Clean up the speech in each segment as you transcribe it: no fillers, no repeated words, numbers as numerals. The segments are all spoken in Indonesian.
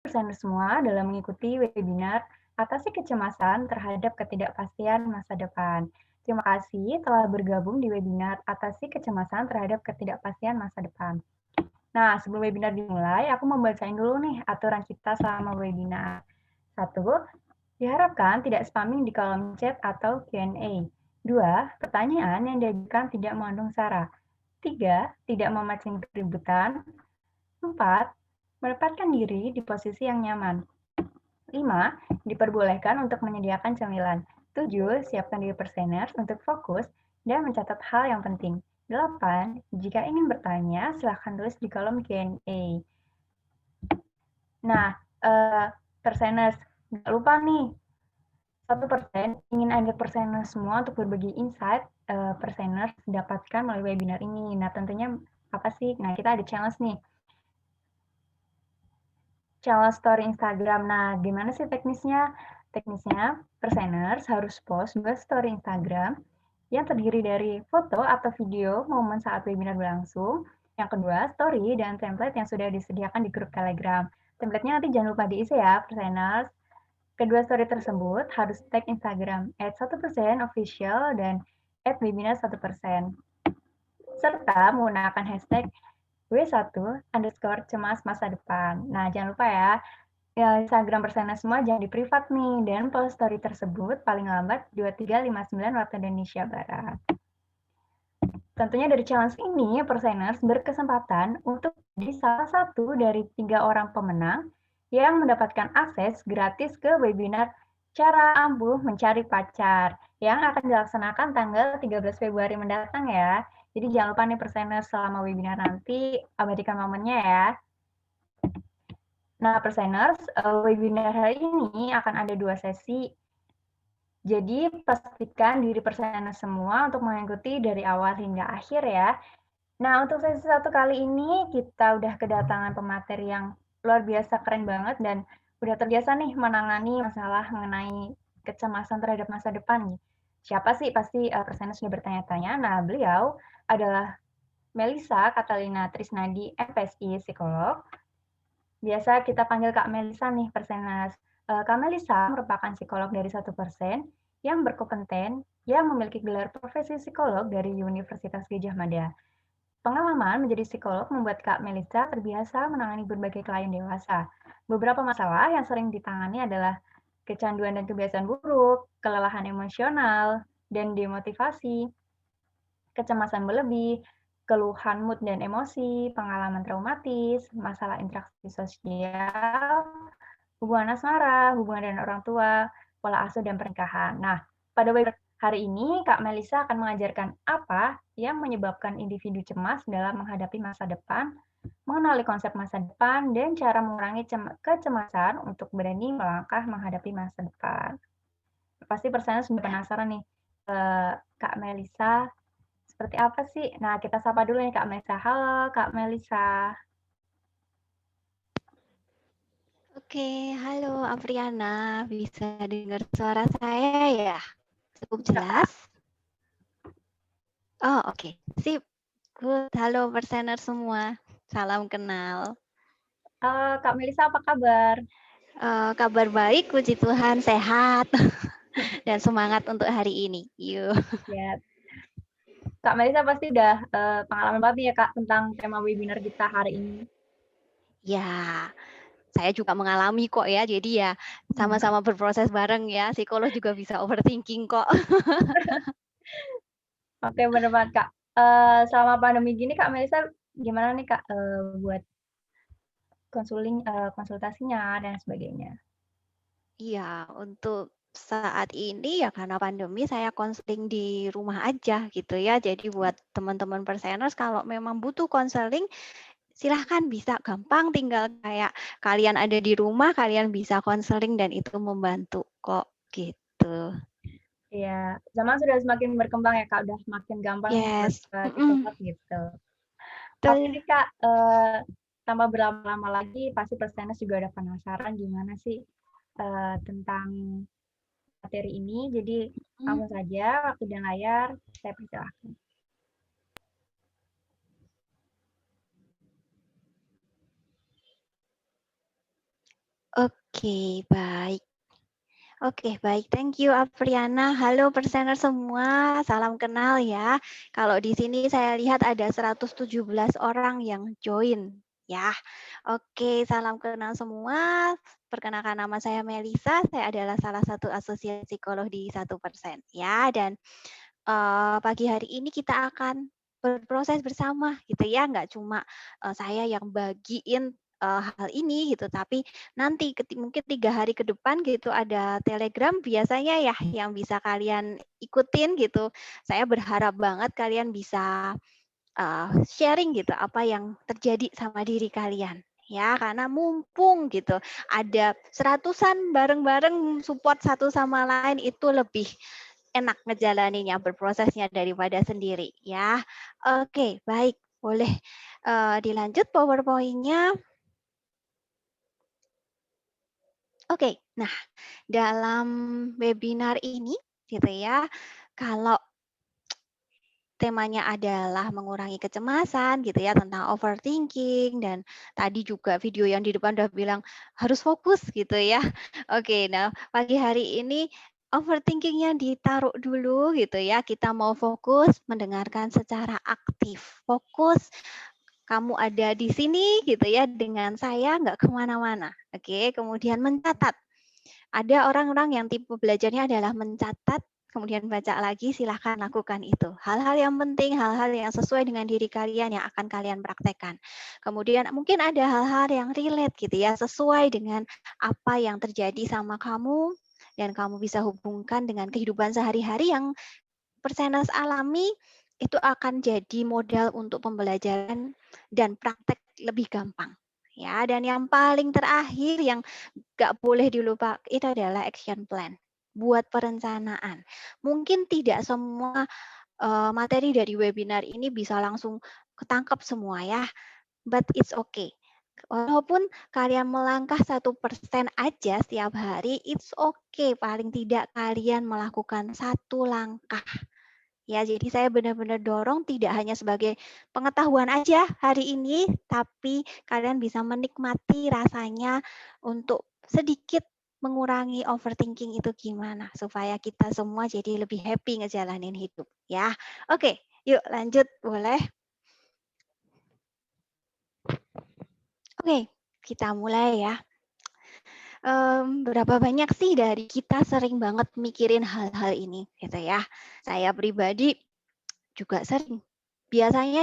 perseners semua dalam mengikuti webinar Atasi Kecemasan Terhadap Ketidakpastian Masa Depan. Terima kasih telah bergabung di webinar Atasi Kecemasan Terhadap Ketidakpastian Masa Depan. Nah, sebelum webinar dimulai, aku mau bacain dulu nih aturan kita selama webinar. 1. Diharapkan tidak spamming di kolom chat atau Q&A. 2. Pertanyaan yang diajukan tidak mengandung sara. 3. Tidak memancing keributan. 4. Menempatkan diri di posisi yang nyaman. 5. Diperbolehkan untuk menyediakan camilan. 7. Siapkan diri perseners untuk fokus dan mencatat hal yang penting. 8. Jika ingin bertanya, silahkan tulis di kolom Q&A. Nah, perseners, nggak lupa nih, 1% ingin ajak perseners semua untuk berbagi insight perseners dapatkan melalui webinar ini. Nah, tentunya apa sih? Nah, kita ada challenge nih. Challenge story Instagram. Nah, gimana sih teknisnya? Teknisnya, perseners harus post 2 story Instagram yang terdiri dari foto atau video momen saat webinar berlangsung. Yang kedua, story dan template yang sudah disediakan di grup Telegram. Template-nya nanti jangan lupa diisi ya, perseners. Kedua story tersebut harus tag Instagram @1% official dan @webinar1%. Serta menggunakan hashtag W1_cemas masa depan. Nah, jangan lupa ya, Instagram perseners semua jangan di privat nih, dan post story tersebut paling lambat 23.59 waktu Indonesia Barat. Tentunya dari challenge ini, perseners berkesempatan untuk jadi salah satu dari 3 orang pemenang yang mendapatkan akses gratis ke webinar Cara Ampuh Mencari Pacar yang akan dilaksanakan tanggal 13 Februari mendatang ya. Jadi jangan lupa nih perseners selama webinar nanti abadikan momennya ya. Nah, perseners, webinar hari ini akan ada 2 sesi. Jadi pastikan diri perseners semua untuk mengikuti dari awal hingga akhir ya. Nah, untuk sesi 1 kali ini kita udah kedatangan pemateri yang luar biasa keren banget dan udah terbiasa nih menangani masalah mengenai kecemasan terhadap masa depan nih. Siapa sih? Pasti perseners sudah bertanya-tanya. Nah, beliau adalah Melissa Catalina Trisnadi, MPSI Psikolog. Biasa kita panggil Kak Melissa nih, perseners. Kak Melissa merupakan psikolog dari 1% yang berkompeten, yang memiliki gelar profesi psikolog dari Universitas Gadjah Mada. Pengalaman menjadi psikolog membuat Kak Melissa terbiasa menangani berbagai klien dewasa. Beberapa masalah yang sering ditangani adalah kecanduan dan kebiasaan buruk, kelelahan emosional, dan demotivasi, kecemasan berlebih, keluhan mood dan emosi, pengalaman traumatis, masalah interaksi sosial, hubungan asmara, hubungan dengan orang tua, pola asuh, dan pernikahan. Nah, pada webinar hari ini, Kak Melissa akan mengajarkan apa yang menyebabkan individu cemas dalam menghadapi masa depan, mengenali konsep masa depan, dan cara mengurangi kecemasan untuk berani melangkah menghadapi masa depan. Pasti persennya sudah penasaran nih, Kak Melissa, seperti apa sih? Nah, kita sapa dulu nih Kak Melissa. Halo Kak Melissa. Oke, halo Apriana, bisa dengar suara saya ya? Cukup jelas? Oh, oke. Sip. Good. Halo persener semua. Salam kenal. Kak Melissa apa kabar? Kabar baik, puji Tuhan, sehat. Dan semangat untuk hari ini. Yuk. Ya. Kak Melissa pasti udah pengalaman banget ya Kak tentang tema webinar kita hari ini. Ya, saya juga mengalami kok ya. Jadi ya sama-sama berproses bareng ya. Psikolog juga bisa overthinking kok. Oke, bener banget Kak. Selama pandemi gini Kak Melissa gimana nih Kak buat konsultasinya dan sebagainya? Iya, untuk saat ini ya karena pandemi saya konseling di rumah aja gitu ya. Jadi buat teman-teman perseners kalau memang butuh konseling silahkan bisa gampang tinggal kayak kalian ada di rumah kalian bisa konseling dan itu membantu kok gitu. Iya, zaman sudah semakin berkembang ya Kak, udah semakin gampang nih buat Yes. psikolog gitu. Oke Betul. nih Kak, tambah berlama-lama lagi pasti perseners juga udah penasaran gimana sih tentang materi ini. Jadi langsung saja waktu dan layar saya persilahkan. Oke, baik. Oke, baik. Thank you, Apriana. Halo, presenter semua. Salam kenal ya. Kalau di sini saya lihat ada 117 orang yang join ya. Oke, salam kenal semua. Perkenalkan, nama saya Melisa. Saya adalah salah satu asosiat psikolog di 1% ya. Dan pagi hari ini kita akan berproses bersama gitu ya, nggak cuma saya yang bagiin hal ini gitu, tapi nanti mungkin 3 hari ke depan gitu ada Telegram biasanya ya yang bisa kalian ikutin gitu. Saya berharap banget kalian bisa sharing gitu apa yang terjadi sama diri kalian ya, karena mumpung gitu ada seratusan bareng-bareng support satu sama lain itu lebih enak ngejalaninya, berprosesnya daripada sendiri ya. Oke, baik. Boleh dilanjut PowerPoint-nya. Oke, nah dalam webinar ini gitu ya, kalau temanya adalah mengurangi kecemasan gitu ya, tentang overthinking, dan tadi juga video yang di depan udah bilang harus fokus gitu ya. Oke, nah pagi hari ini overthinking-nya ditaruh dulu gitu ya, kita mau fokus mendengarkan secara aktif. Fokus kamu ada di sini gitu ya dengan saya, nggak kemana-mana. Oke, kemudian mencatat. Ada orang-orang yang tipe belajarnya adalah mencatat, kemudian baca lagi, silahkan lakukan itu. Hal-hal yang penting, hal-hal yang sesuai dengan diri kalian yang akan kalian praktekkan. Kemudian mungkin ada hal-hal yang relate gitu ya, sesuai dengan apa yang terjadi sama kamu, dan kamu bisa hubungkan dengan kehidupan sehari-hari yang persenas alami, itu akan jadi modal untuk pembelajaran dan praktek lebih gampang. Ya, dan yang paling terakhir yang nggak boleh dilupa itu adalah action plan. Buat perencanaan. Mungkin tidak semua materi dari webinar ini bisa langsung ketangkep semua ya, but it's okay. Walaupun kalian melangkah 1% aja setiap hari, it's okay. Paling tidak kalian melakukan 1 langkah. Ya, jadi saya benar-benar dorong tidak hanya sebagai pengetahuan aja hari ini, tapi kalian bisa menikmati rasanya untuk sedikit mengurangi overthinking itu gimana, supaya kita semua jadi lebih happy ngejalanin hidup ya. Oke, yuk lanjut boleh. Oke, kita mulai ya. Berapa banyak sih dari kita sering banget mikirin hal-hal ini gitu ya. Saya pribadi juga sering. Biasanya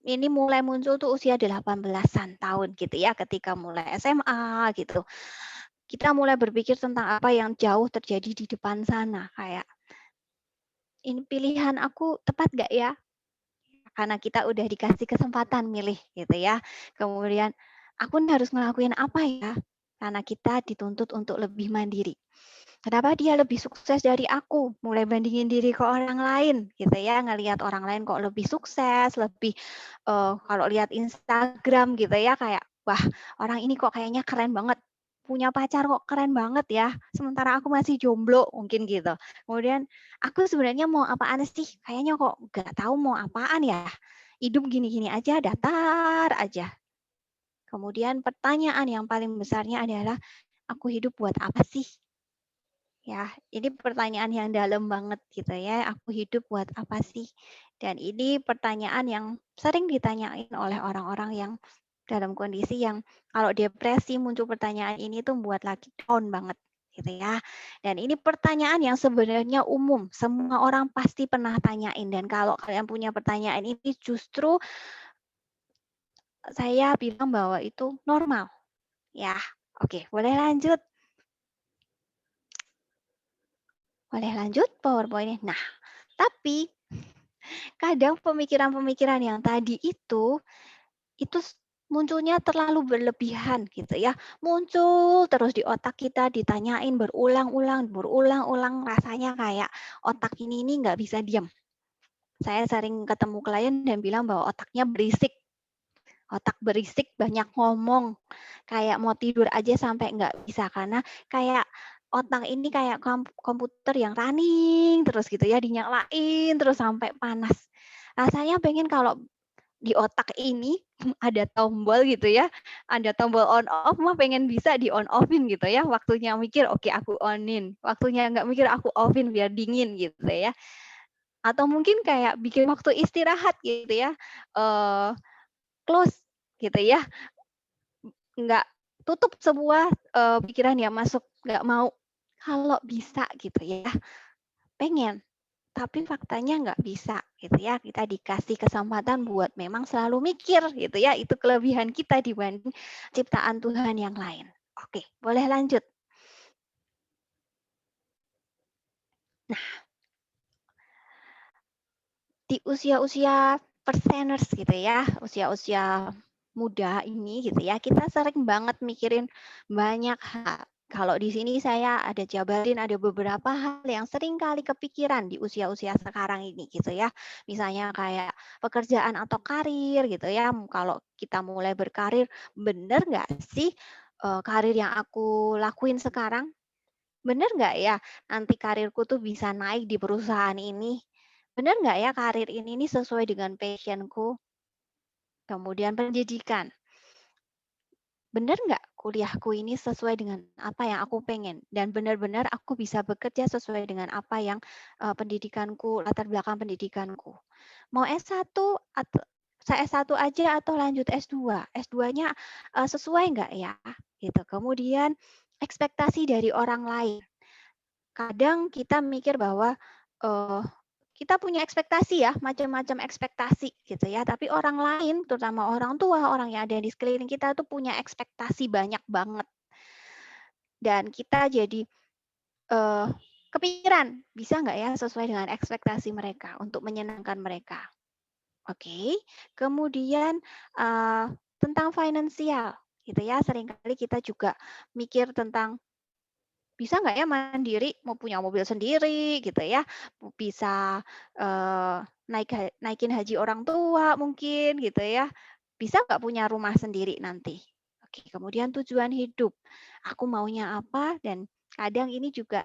ini mulai muncul tuh usia 18-an tahun gitu ya, ketika mulai SMA gitu. Kita mulai berpikir tentang apa yang jauh terjadi di depan sana, kayak ini pilihan aku tepat gak ya? Karena kita udah dikasih kesempatan milih gitu ya. Kemudian aku harus ngelakuin apa ya? Karena kita dituntut untuk lebih mandiri. Kenapa dia lebih sukses dari aku? Mulai bandingin diri ke orang lain gitu ya, ngelihat orang lain kok lebih sukses, lebih kalau lihat Instagram gitu ya kayak wah, orang ini kok kayaknya keren banget. Punya pacar kok keren banget ya, sementara aku masih jomblo mungkin gitu. Kemudian aku sebenarnya mau apaan sih? Kayaknya kok nggak tahu mau apaan ya. Hidup gini-gini aja, datar aja. Kemudian pertanyaan yang paling besarnya adalah aku hidup buat apa sih? Ya, ini pertanyaan yang dalam banget gitu ya. Aku hidup buat apa sih? Dan ini pertanyaan yang sering ditanyain oleh orang-orang yang dalam kondisi yang kalau depresi muncul pertanyaan ini tuh buat lagi down banget gitu ya. Dan ini pertanyaan yang sebenarnya umum, semua orang pasti pernah tanyain, dan kalau kalian punya pertanyaan ini justru saya bilang bahwa itu normal ya. Oke, boleh lanjut. Boleh lanjut PowerPoint-nya. Nah, tapi kadang pemikiran-pemikiran yang tadi itu munculnya terlalu berlebihan gitu ya. Muncul terus di otak kita, ditanyain berulang-ulang, rasanya kayak otak ini nggak bisa diam. Saya sering ketemu klien dan bilang bahwa otaknya berisik. Otak berisik, banyak ngomong. Kayak mau tidur aja sampai nggak bisa, karena kayak otak ini kayak komputer yang running terus gitu ya, dinyalain terus sampai panas. Rasanya pengen kalau di otak ini ada tombol gitu ya, ada tombol on off mah pengen bisa di on offin gitu ya. Waktunya mikir oke aku onin, waktunya nggak mikir aku offin biar dingin gitu ya. Atau mungkin kayak bikin waktu istirahat gitu ya, close gitu ya, nggak tutup semua pikiran yang masuk, nggak mau. Kalau bisa gitu ya, pengen. Tapi faktanya nggak bisa gitu ya. Kita dikasih kesempatan buat memang selalu mikir gitu ya. Itu kelebihan kita dibanding ciptaan Tuhan yang lain. Oke, boleh lanjut. Nah, di usia-usia perseners gitu ya, usia-usia muda ini gitu ya, kita sering banget mikirin banyak hal. Kalau di sini saya ada jabarin ada beberapa hal yang sering kali kepikiran di usia-usia sekarang ini gitu ya. Misalnya kayak pekerjaan atau karir gitu ya. Kalau kita mulai berkarir, bener nggak sih karir yang aku lakuin sekarang? Bener nggak ya nanti karirku tuh bisa naik di perusahaan ini? Bener nggak ya karir ini nih sesuai dengan passion-ku? Kemudian pendidikan. Bener nggak kuliahku ini sesuai dengan apa yang aku pengen? Dan benar-benar aku bisa bekerja sesuai dengan apa yang pendidikanku, latar belakang pendidikanku. Mau S1 atau saya S1 aja atau lanjut S2? S2-nya sesuai nggak ya? Gitu. Kemudian ekspektasi dari orang lain. Kadang kita mikir bahwa kita punya ekspektasi ya, macam-macam ekspektasi gitu ya. Tapi orang lain, terutama orang tua, orang yang ada di sekeliling kita tuh punya ekspektasi banyak banget. Dan kita jadi kepikiran, bisa nggak ya sesuai dengan ekspektasi mereka untuk menyenangkan mereka. Oke, kemudian tentang finansial gitu ya. Seringkali kita juga mikir tentang bisa nggak ya mandiri, mau punya mobil sendiri gitu ya, bisa naikin haji orang tua mungkin gitu ya, bisa nggak punya rumah sendiri nanti. Oke, kemudian tujuan hidup, aku maunya apa dan kadang ini juga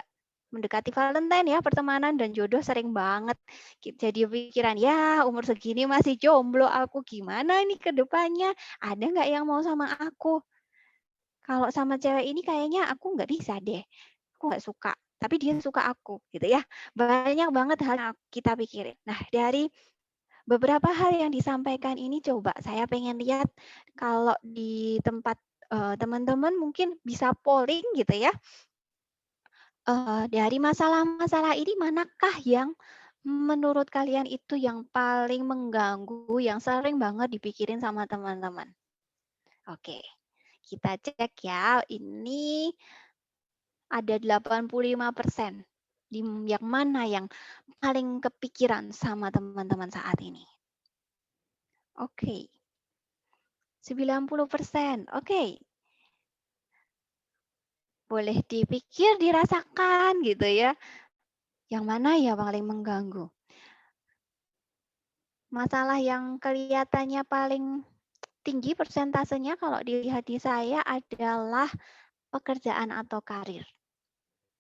mendekati Valentine ya, pertemanan dan jodoh sering banget jadi pikiran, ya umur segini masih jomblo aku, gimana ini ke depannya, ada nggak yang mau sama aku? Kalau sama cewek ini kayaknya aku nggak bisa deh, aku nggak suka, tapi dia suka aku, gitu ya. Banyak banget hal yang kita pikirin. Nah, dari beberapa hal yang disampaikan ini coba saya pengen lihat kalau di tempat teman-teman mungkin bisa polling gitu ya. Dari masalah-masalah ini manakah yang menurut kalian itu yang paling mengganggu, yang sering banget dipikirin sama teman-teman? Oke, kita cek ya. Ini ada 85%. Yang mana yang paling kepikiran sama teman-teman saat ini? Oke. 90%. Oke. Boleh dipikir, dirasakan gitu ya. Yang mana ya paling mengganggu? Masalah yang kelihatannya paling tinggi persentasenya kalau dilihat di saya adalah pekerjaan atau karir.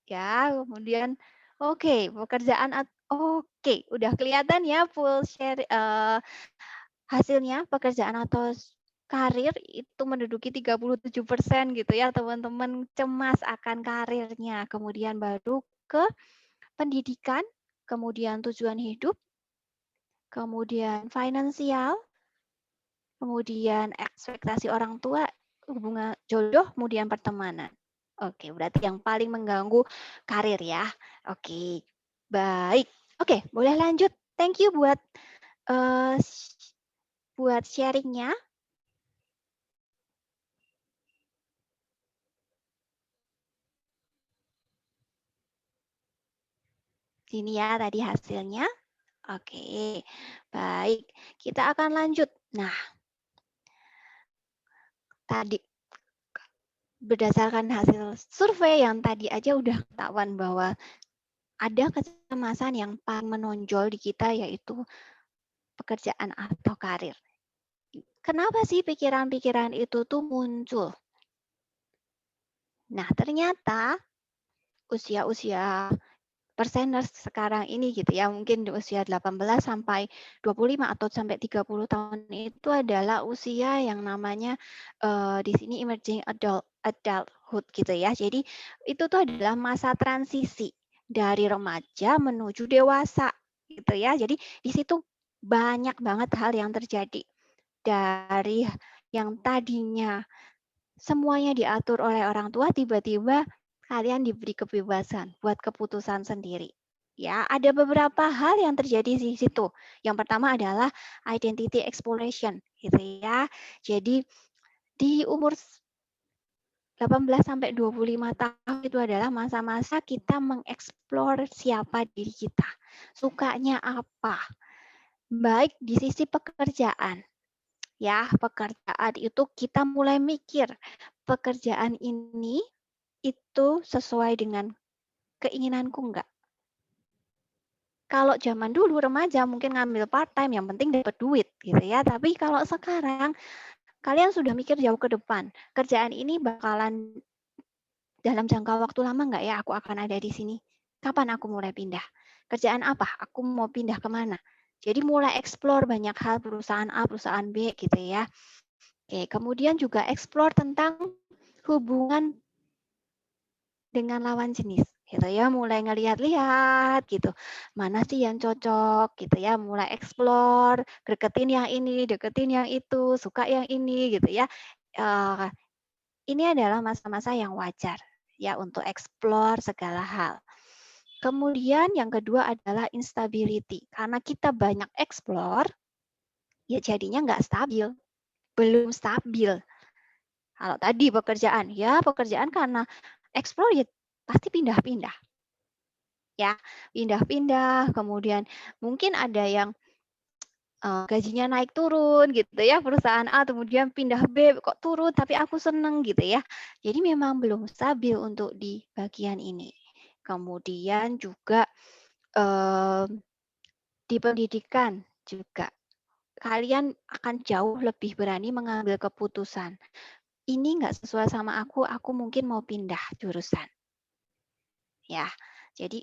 Ya, kemudian oke, pekerjaan oke, udah kelihatan ya full share hasilnya pekerjaan atau karir itu menduduki 37% gitu ya, teman-teman cemas akan karirnya. Kemudian baru ke pendidikan, kemudian tujuan hidup, kemudian finansial, kemudian ekspektasi orang tua, hubungan jodoh, kemudian pertemanan. Oke, berarti yang paling mengganggu karir ya. Oke, baik. Oke, boleh lanjut. Thank you buat sharingnya. Sini ya tadi hasilnya. Oke, baik. Kita akan lanjut. Nah, tadi berdasarkan hasil survei yang tadi aja udah ketahuan bahwa ada kecemasan yang paling menonjol di kita yaitu pekerjaan atau karir. Kenapa sih pikiran-pikiran itu tuh muncul? Nah, ternyata usia-usia perseners sekarang ini gitu ya, mungkin di usia 18 sampai 25 atau sampai 30 tahun itu adalah usia yang namanya di sini emerging adulthood gitu ya. Jadi itu tuh adalah masa transisi dari remaja menuju dewasa gitu ya. Jadi di situ banyak banget hal yang terjadi dari yang tadinya semuanya diatur oleh orang tua, tiba-tiba kalian diberi kebebasan buat keputusan sendiri. Ya, ada beberapa hal yang terjadi di situ. Yang pertama adalah identity exploration, gitu ya. Jadi di umur 18 sampai 25 tahun itu adalah masa-masa kita mengeksplor siapa diri kita. Sukanya apa? Baik di sisi pekerjaan. Ya, pekerjaan itu kita mulai mikir, pekerjaan ini itu sesuai dengan keinginanku enggak? Kalau zaman dulu remaja mungkin ngambil part time yang penting dapat duit gitu ya. Tapi kalau sekarang kalian sudah mikir jauh ke depan. Kerjaan ini bakalan dalam jangka waktu lama enggak ya aku akan ada di sini? Kapan aku mulai pindah? Kerjaan apa? Aku mau pindah kemana? Jadi mulai explore banyak hal perusahaan A, perusahaan B gitu ya. Oke, kemudian juga explore tentang hubungan dengan lawan jenis gitu ya, mulai ngelihat-lihat gitu mana sih yang cocok gitu ya, mulai explore, deketin yang ini, deketin yang itu, suka yang ini gitu ya. Ini adalah masa-masa yang wajar ya untuk explore segala hal. Kemudian yang kedua adalah instability, karena kita banyak explore ya jadinya nggak stabil, belum stabil. Kalau tadi pekerjaan, ya pekerjaan karena explore ya pasti pindah-pindah. Ya, pindah-pindah, kemudian mungkin ada yang gajinya naik turun gitu ya, perusahaan A kemudian pindah B kok turun tapi aku seneng gitu ya. Jadi memang belum stabil untuk di bagian ini. Kemudian juga di pendidikan juga kalian akan jauh lebih berani mengambil keputusan. Ini nggak sesuai sama aku mungkin mau pindah jurusan. Ya, jadi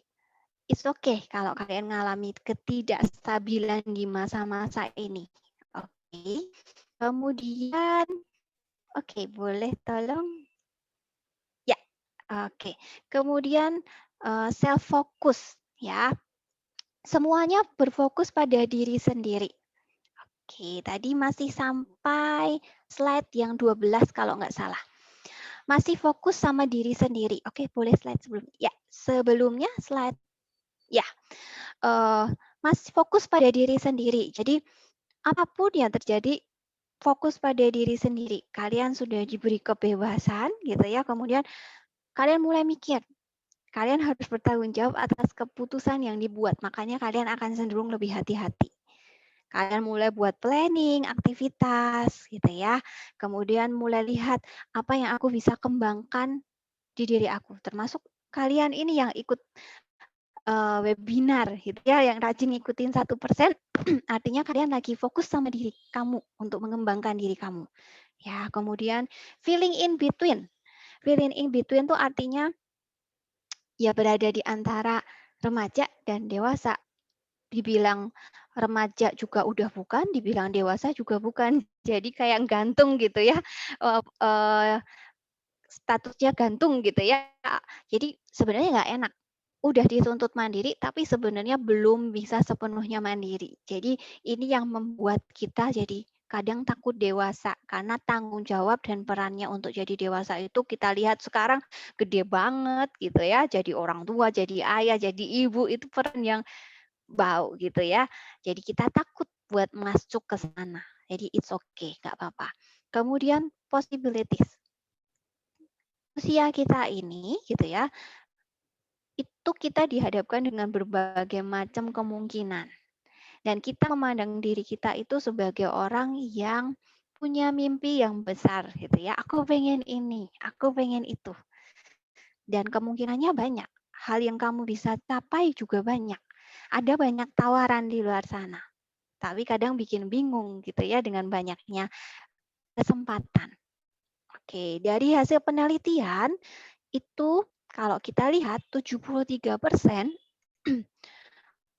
it's okay kalau kalian mengalami ketidakstabilan di masa-masa ini. Oke. Kemudian, oke, boleh tolong? Ya, oke. Kemudian self focus ya. Semuanya berfokus pada diri sendiri. Oke, tadi masih sampai slide yang 12 kalau nggak salah. Masih fokus sama diri sendiri. Oke, boleh slide sebelumnya. Ya, sebelumnya slide. Ya, masih fokus pada diri sendiri. Jadi, apapun yang terjadi, fokus pada diri sendiri. Kalian sudah diberi kebebasan, gitu ya. Kemudian, kalian mulai mikir. Kalian harus bertanggung jawab atas keputusan yang dibuat. Makanya kalian akan cenderung lebih hati-hati. Kalian mulai buat planning, aktivitas, gitu ya. Kemudian mulai lihat apa yang aku bisa kembangkan di diri aku. Termasuk kalian ini yang ikut webinar, gitu ya, yang rajin ngikutin 1%, artinya kalian lagi fokus sama diri kamu untuk mengembangkan diri kamu. Ya, kemudian feeling in between. Feeling in between itu artinya ya berada di antara remaja dan dewasa. Dibilang remaja juga udah bukan, dibilang dewasa juga bukan. Jadi kayak gantung gitu ya, statusnya gantung gitu ya. Jadi sebenarnya nggak enak. Udah dituntut mandiri, tapi sebenarnya belum bisa sepenuhnya mandiri. Jadi ini yang membuat kita jadi kadang takut dewasa, karena tanggung jawab dan perannya untuk jadi dewasa itu kita lihat sekarang gede banget gitu ya. Jadi orang tua, jadi ayah, jadi ibu, itu peran yang bau gitu ya. Jadi kita takut buat masuk ke sana. Jadi it's okay, nggak apa-apa. Kemudian possibilities. Usia kita ini gitu ya, itu kita dihadapkan dengan berbagai macam kemungkinan. Dan kita memandang diri kita itu sebagai orang yang punya mimpi yang besar gitu ya. Aku pengen ini, aku pengen itu. Dan kemungkinannya banyak. Hal yang kamu bisa capai juga banyak. Ada banyak tawaran di luar sana. Tapi kadang bikin bingung gitu ya dengan banyaknya kesempatan. Oke, dari hasil penelitian itu kalau kita lihat 73%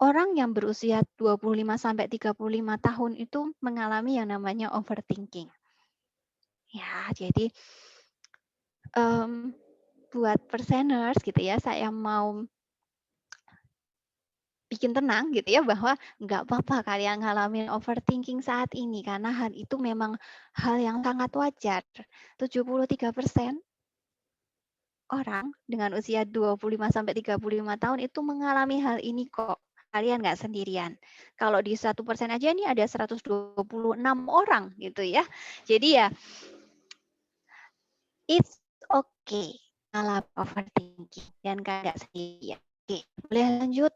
Orang yang berusia 25-35 tahun itu mengalami yang namanya overthinking. Ya, jadi buat perseners gitu ya, saya mau bikin tenang gitu ya, bahwa nggak apa-apa kalian ngalamin overthinking saat ini, karena hal itu memang hal yang sangat wajar. 73% orang dengan usia 25-35 tahun itu mengalami hal ini kok. Kalian nggak sendirian. Kalau di 1% aja nih ada 126 orang gitu ya. Jadi ya, it's okay kalau overthinking dan nggak sendirian. Oke, boleh lanjut?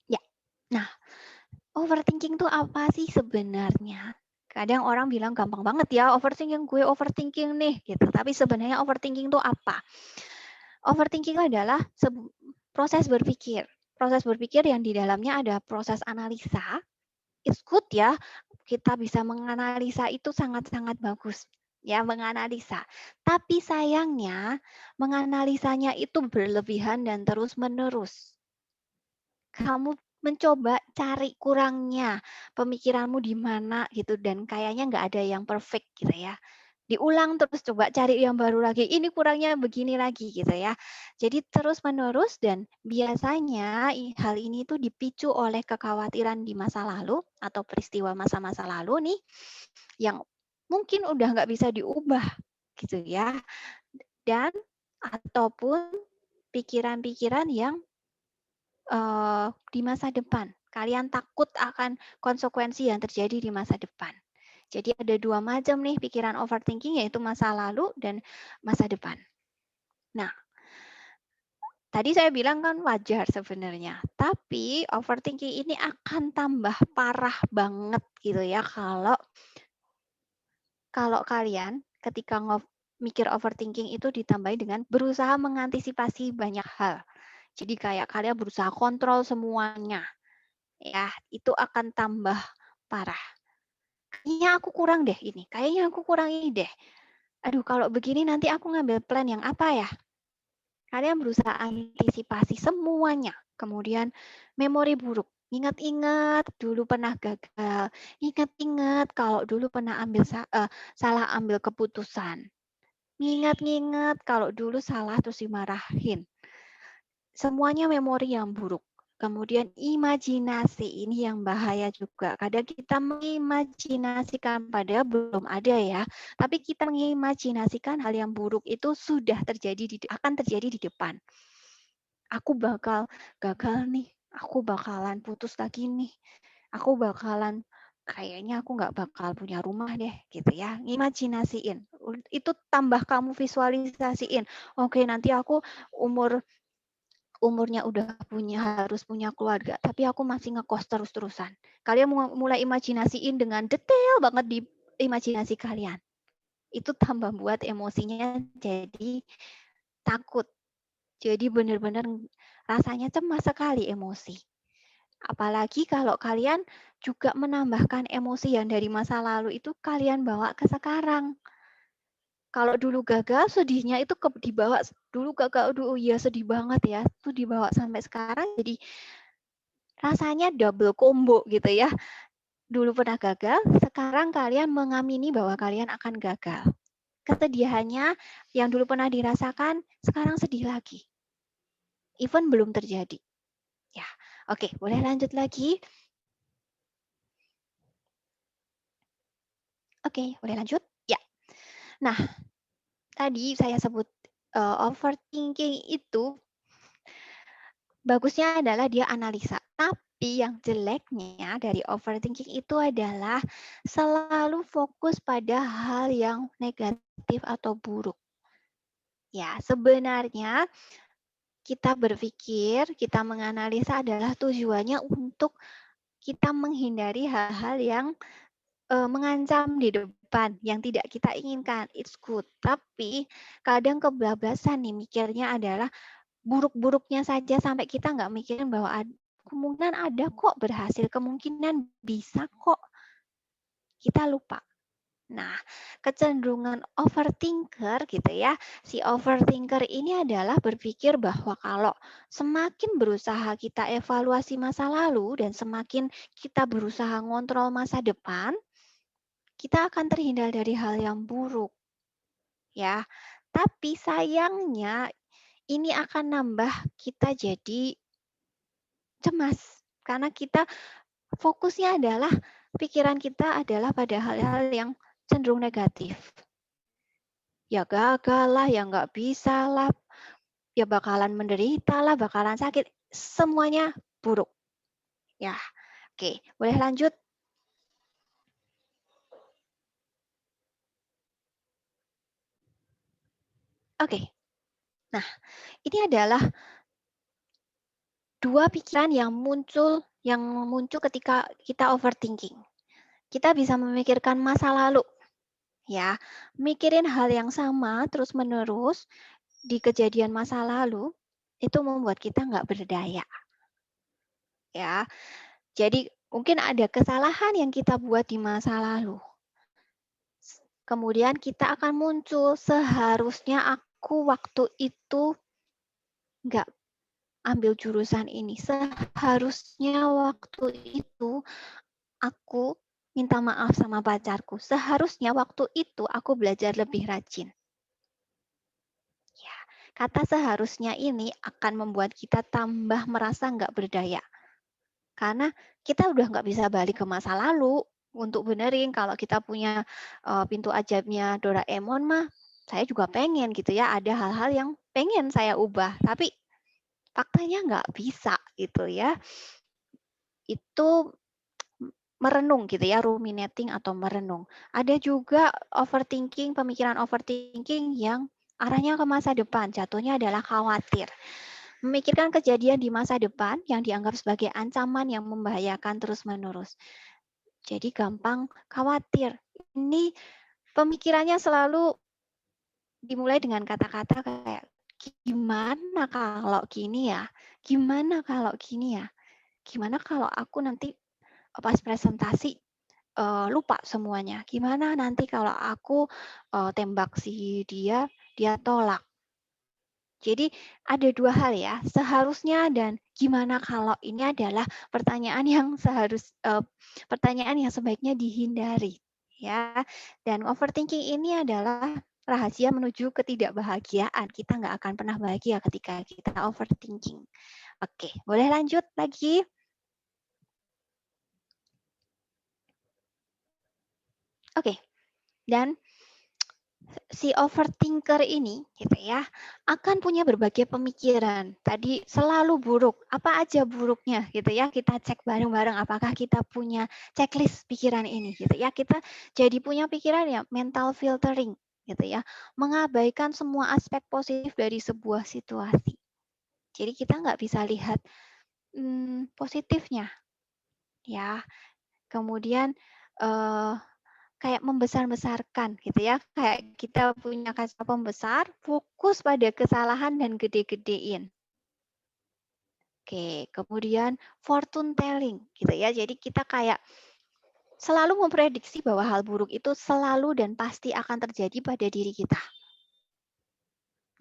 Ya, nah, overthinking itu apa sih sebenarnya? Kadang orang bilang gampang banget ya, overthinking, gue overthinking nih gitu. Tapi sebenarnya overthinking itu apa? Overthinking adalah proses berpikir. Proses berpikir yang di dalamnya ada proses analisa. It's good ya, kita bisa menganalisa itu sangat-sangat bagus. Ya, menganalisa. Tapi sayangnya, menganalisanya itu berlebihan dan terus-menerus. Kamu mencoba cari kurangnya, pemikiranmu di mana gitu, dan kayaknya nggak ada yang perfect gitu ya. Diulang terus, coba cari yang baru lagi, ini kurangnya begini lagi gitu ya. Jadi terus-menerus, dan biasanya hal ini tuh dipicu oleh kekhawatiran di masa lalu atau peristiwa masa-masa lalu nih, yang mungkin udah nggak bisa diubah gitu ya. Dan ataupun pikiran-pikiran yang di masa depan. Kalian takut akan konsekuensi yang terjadi di masa depan. Jadi ada dua macam nih pikiran overthinking, yaitu masa lalu dan masa depan. Nah, tadi saya bilang kan wajar sebenarnya, tapi overthinking ini akan tambah parah banget gitu ya kalau kalian ketika mikir overthinking itu ditambahi dengan berusaha mengantisipasi banyak hal. Jadi kayak kalian berusaha kontrol semuanya. Ya, itu akan tambah parah. Kayaknya aku kurang deh ini, kayaknya aku kurang ini deh. Aduh, kalau begini nanti aku ngambil plan yang apa ya? Kalian berusaha antisipasi semuanya. Kemudian memori buruk. Ingat-ingat dulu pernah gagal. Ingat-ingat kalau dulu pernah salah ambil keputusan. Ingat-ingat kalau dulu salah terus dimarahin. Semuanya memori yang buruk. Kemudian imajinasi, ini yang bahaya juga. Kadang kita mengimajinasikan, padahal belum ada ya. Tapi kita mengimajinasikan hal yang buruk itu sudah akan terjadi di depan. Aku bakal gagal nih. Aku bakalan putus lagi nih. Aku bakalan, kayaknya aku nggak bakal punya rumah deh, gitu ya. Imajinasiin. Itu tambah kamu visualisasiin. Oke, nanti aku umurnya udah harus punya keluarga, tapi aku masih ngekos terus-terusan. Kalian mulai imajinasiin dengan detail banget di imajinasi kalian. Itu tambah buat emosinya jadi takut. Jadi benar-benar rasanya cemas sekali emosi. Apalagi kalau kalian juga menambahkan emosi yang dari masa lalu itu kalian bawa ke sekarang. Kalau dulu gagal, sedihnya itu dibawa, dulu gagal, aduh iya sedih banget ya, itu dibawa sampai sekarang, jadi rasanya double combo gitu ya. Dulu pernah gagal, sekarang kalian mengamini bahwa kalian akan gagal. Kesedihannya yang dulu pernah dirasakan, sekarang sedih lagi. Even belum terjadi. Ya, oke, boleh lanjut lagi? Oke, boleh lanjut? Ya. Nah, tadi saya sebut overthinking itu bagusnya adalah dia analisa. Tapi yang jeleknya dari overthinking itu adalah selalu fokus pada hal yang negatif atau buruk. Ya, sebenarnya kita berpikir, kita menganalisa adalah tujuannya untuk kita menghindari hal-hal yang mengancam di depan, yang tidak kita inginkan. It's good. Tapi kadang kebablasan nih mikirnya adalah buruk-buruknya saja sampai kita nggak mikirin bahwa kemungkinan ada kok berhasil, kemungkinan bisa kok. Kita lupa. Nah, kecenderungan overthinker gitu ya. Si overthinker ini adalah berpikir bahwa kalau semakin berusaha kita evaluasi masa lalu dan semakin kita berusaha ngontrol masa depan, kita akan terhindar dari hal yang buruk ya. Tapi sayangnya ini akan nambah kita jadi cemas karena kita fokusnya adalah pikiran kita adalah pada hal-hal yang cenderung negatif. Ya gagal lah, ya nggak bisa lah, ya bakalan menderita lah, bakalan sakit, semuanya buruk. Ya, oke, boleh lanjut? Oke, nah ini adalah dua pikiran yang muncul ketika kita overthinking. Kita bisa memikirkan masa lalu, ya, mikirin hal yang sama terus-menerus di kejadian masa lalu, itu membuat kita nggak berdaya. Ya, jadi mungkin ada kesalahan yang kita buat di masa lalu. Kemudian kita akan muncul, seharusnya aku waktu itu nggak ambil jurusan ini. Seharusnya waktu itu aku minta maaf sama pacarku. Seharusnya waktu itu aku belajar lebih rajin. Ya, kata seharusnya ini akan membuat kita tambah merasa nggak berdaya. Karena kita udah nggak bisa balik ke masa lalu untuk benerin. Kalau kita punya pintu ajaibnya Doraemon mah, saya juga pengen gitu ya, ada hal-hal yang pengen saya ubah, tapi faktanya nggak bisa gitu ya. Itu merenung gitu ya, ruminating atau merenung. Ada juga overthinking, pemikiran overthinking yang arahnya ke masa depan, jatuhnya adalah khawatir. Memikirkan kejadian di masa depan yang dianggap sebagai ancaman yang membahayakan terus-menerus. Jadi gampang khawatir. Ini pemikirannya selalu dimulai dengan kata-kata kayak, gimana kalau gini ya? Gimana kalau gini ya? Gimana kalau aku nanti pas presentasi lupa semuanya? Gimana nanti kalau aku tembak si dia tolak? Jadi ada dua hal ya, seharusnya dan gimana kalau ini adalah pertanyaan yang pertanyaan yang sebaiknya dihindari ya. Dan overthinking ini adalah rahasia menuju ketidakbahagiaan. Kita nggak akan pernah bahagia ketika kita overthinking. Oke, boleh lanjut lagi? Oke, dan si overthinker ini gitu ya akan punya berbagai pemikiran. Tadi selalu buruk. Apa aja buruknya gitu ya? Kita cek bareng-bareng apakah kita punya checklist pikiran ini gitu ya. Kita jadi punya pikiran ya mental filtering gitu ya. Mengabaikan semua aspek positif dari sebuah situasi. Jadi kita nggak bisa lihat positifnya ya. Kemudian kayak membesar-besarkan gitu ya. Kayak kita punya kaca pembesar, fokus pada kesalahan dan gede-gedein. Oke, kemudian fortune telling gitu ya. Jadi kita kayak selalu memprediksi bahwa hal buruk itu selalu dan pasti akan terjadi pada diri kita.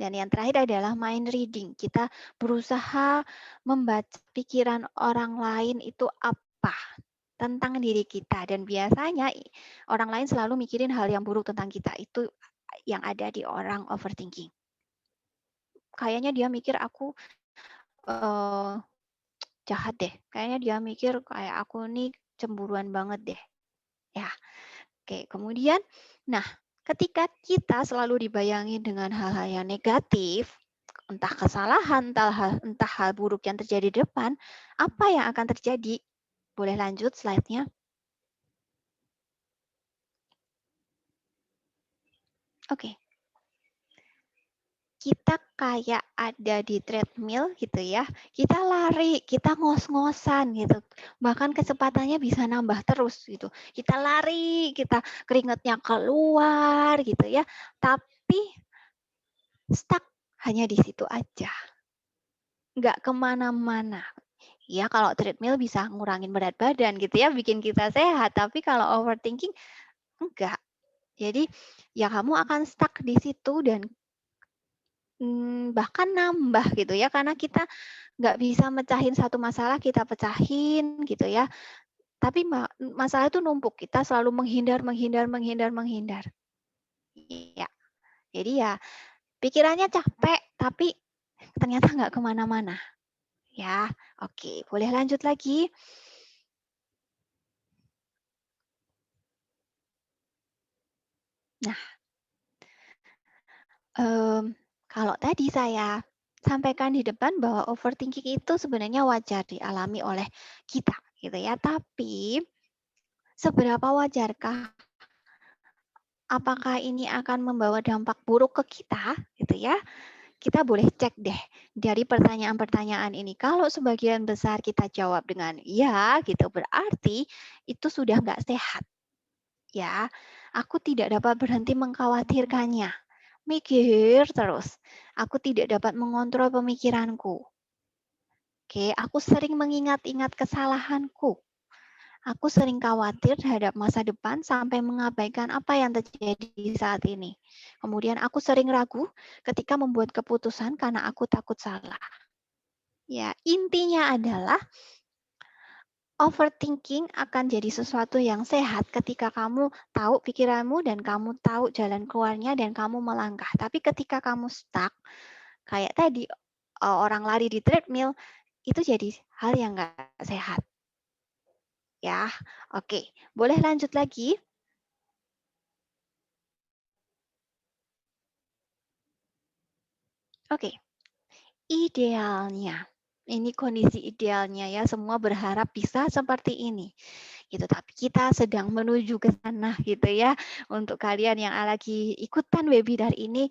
Dan yang terakhir adalah mind reading. Kita berusaha membaca pikiran orang lain itu apa tentang diri kita. Dan biasanya orang lain selalu mikirin hal yang buruk tentang kita. Itu yang ada di orang overthinking. Kayaknya dia mikir aku jahat deh. Kayaknya dia mikir kayak aku nih cemburuan banget deh. Ya, oke. Kemudian, nah, ketika kita selalu dibayangi dengan hal-hal yang negatif, entah kesalahan, entah hal buruk yang terjadi di depan, apa yang akan terjadi? Boleh lanjut slide-nya? Oke. Kita kayak ada di treadmill gitu ya. Kita lari, kita ngos-ngosan gitu. Bahkan kecepatannya bisa nambah terus gitu. Kita lari, kita keringatnya keluar gitu ya. Tapi stuck hanya di situ aja. Nggak kemana-mana. Ya kalau treadmill bisa ngurangin berat badan gitu ya, bikin kita sehat. Tapi kalau overthinking, enggak. Jadi ya kamu akan stuck di situ dan bahkan nambah gitu ya, karena kita nggak bisa mecahin satu masalah, kita pecahin gitu ya. Tapi masalah itu numpuk, kita selalu menghindar, menghindar, menghindar, menghindar. Iya, jadi ya pikirannya capek, tapi ternyata nggak kemana-mana. Ya, oke, boleh lanjut lagi. Nah, kalau tadi saya sampaikan di depan bahwa overthinking itu sebenarnya wajar dialami oleh kita, gitu ya. Tapi seberapa wajarkah? Apakah ini akan membawa dampak buruk ke kita, gitu ya? Kita boleh cek deh dari pertanyaan-pertanyaan ini. Kalau sebagian besar kita jawab dengan ya, gitu berarti itu sudah nggak sehat. Ya, aku tidak dapat berhenti mengkhawatirkannya. Mikir terus. Aku tidak dapat mengontrol pemikiranku. Oke, aku sering mengingat-ingat kesalahanku. Aku sering khawatir terhadap masa depan sampai mengabaikan apa yang terjadi saat ini. Kemudian aku sering ragu ketika membuat keputusan karena aku takut salah. Ya, intinya adalah overthinking akan jadi sesuatu yang sehat ketika kamu tahu pikiranmu dan kamu tahu jalan keluarnya dan kamu melangkah. Tapi ketika kamu stuck, kayak tadi orang lari di treadmill, itu jadi hal yang nggak sehat. Ya, oke. Boleh lanjut lagi? Oke. Idealnya, ini kondisi idealnya ya, semua berharap bisa seperti ini. Gitu, tapi kita sedang menuju ke sana gitu ya. Untuk kalian yang lagi ikutan webinar ini,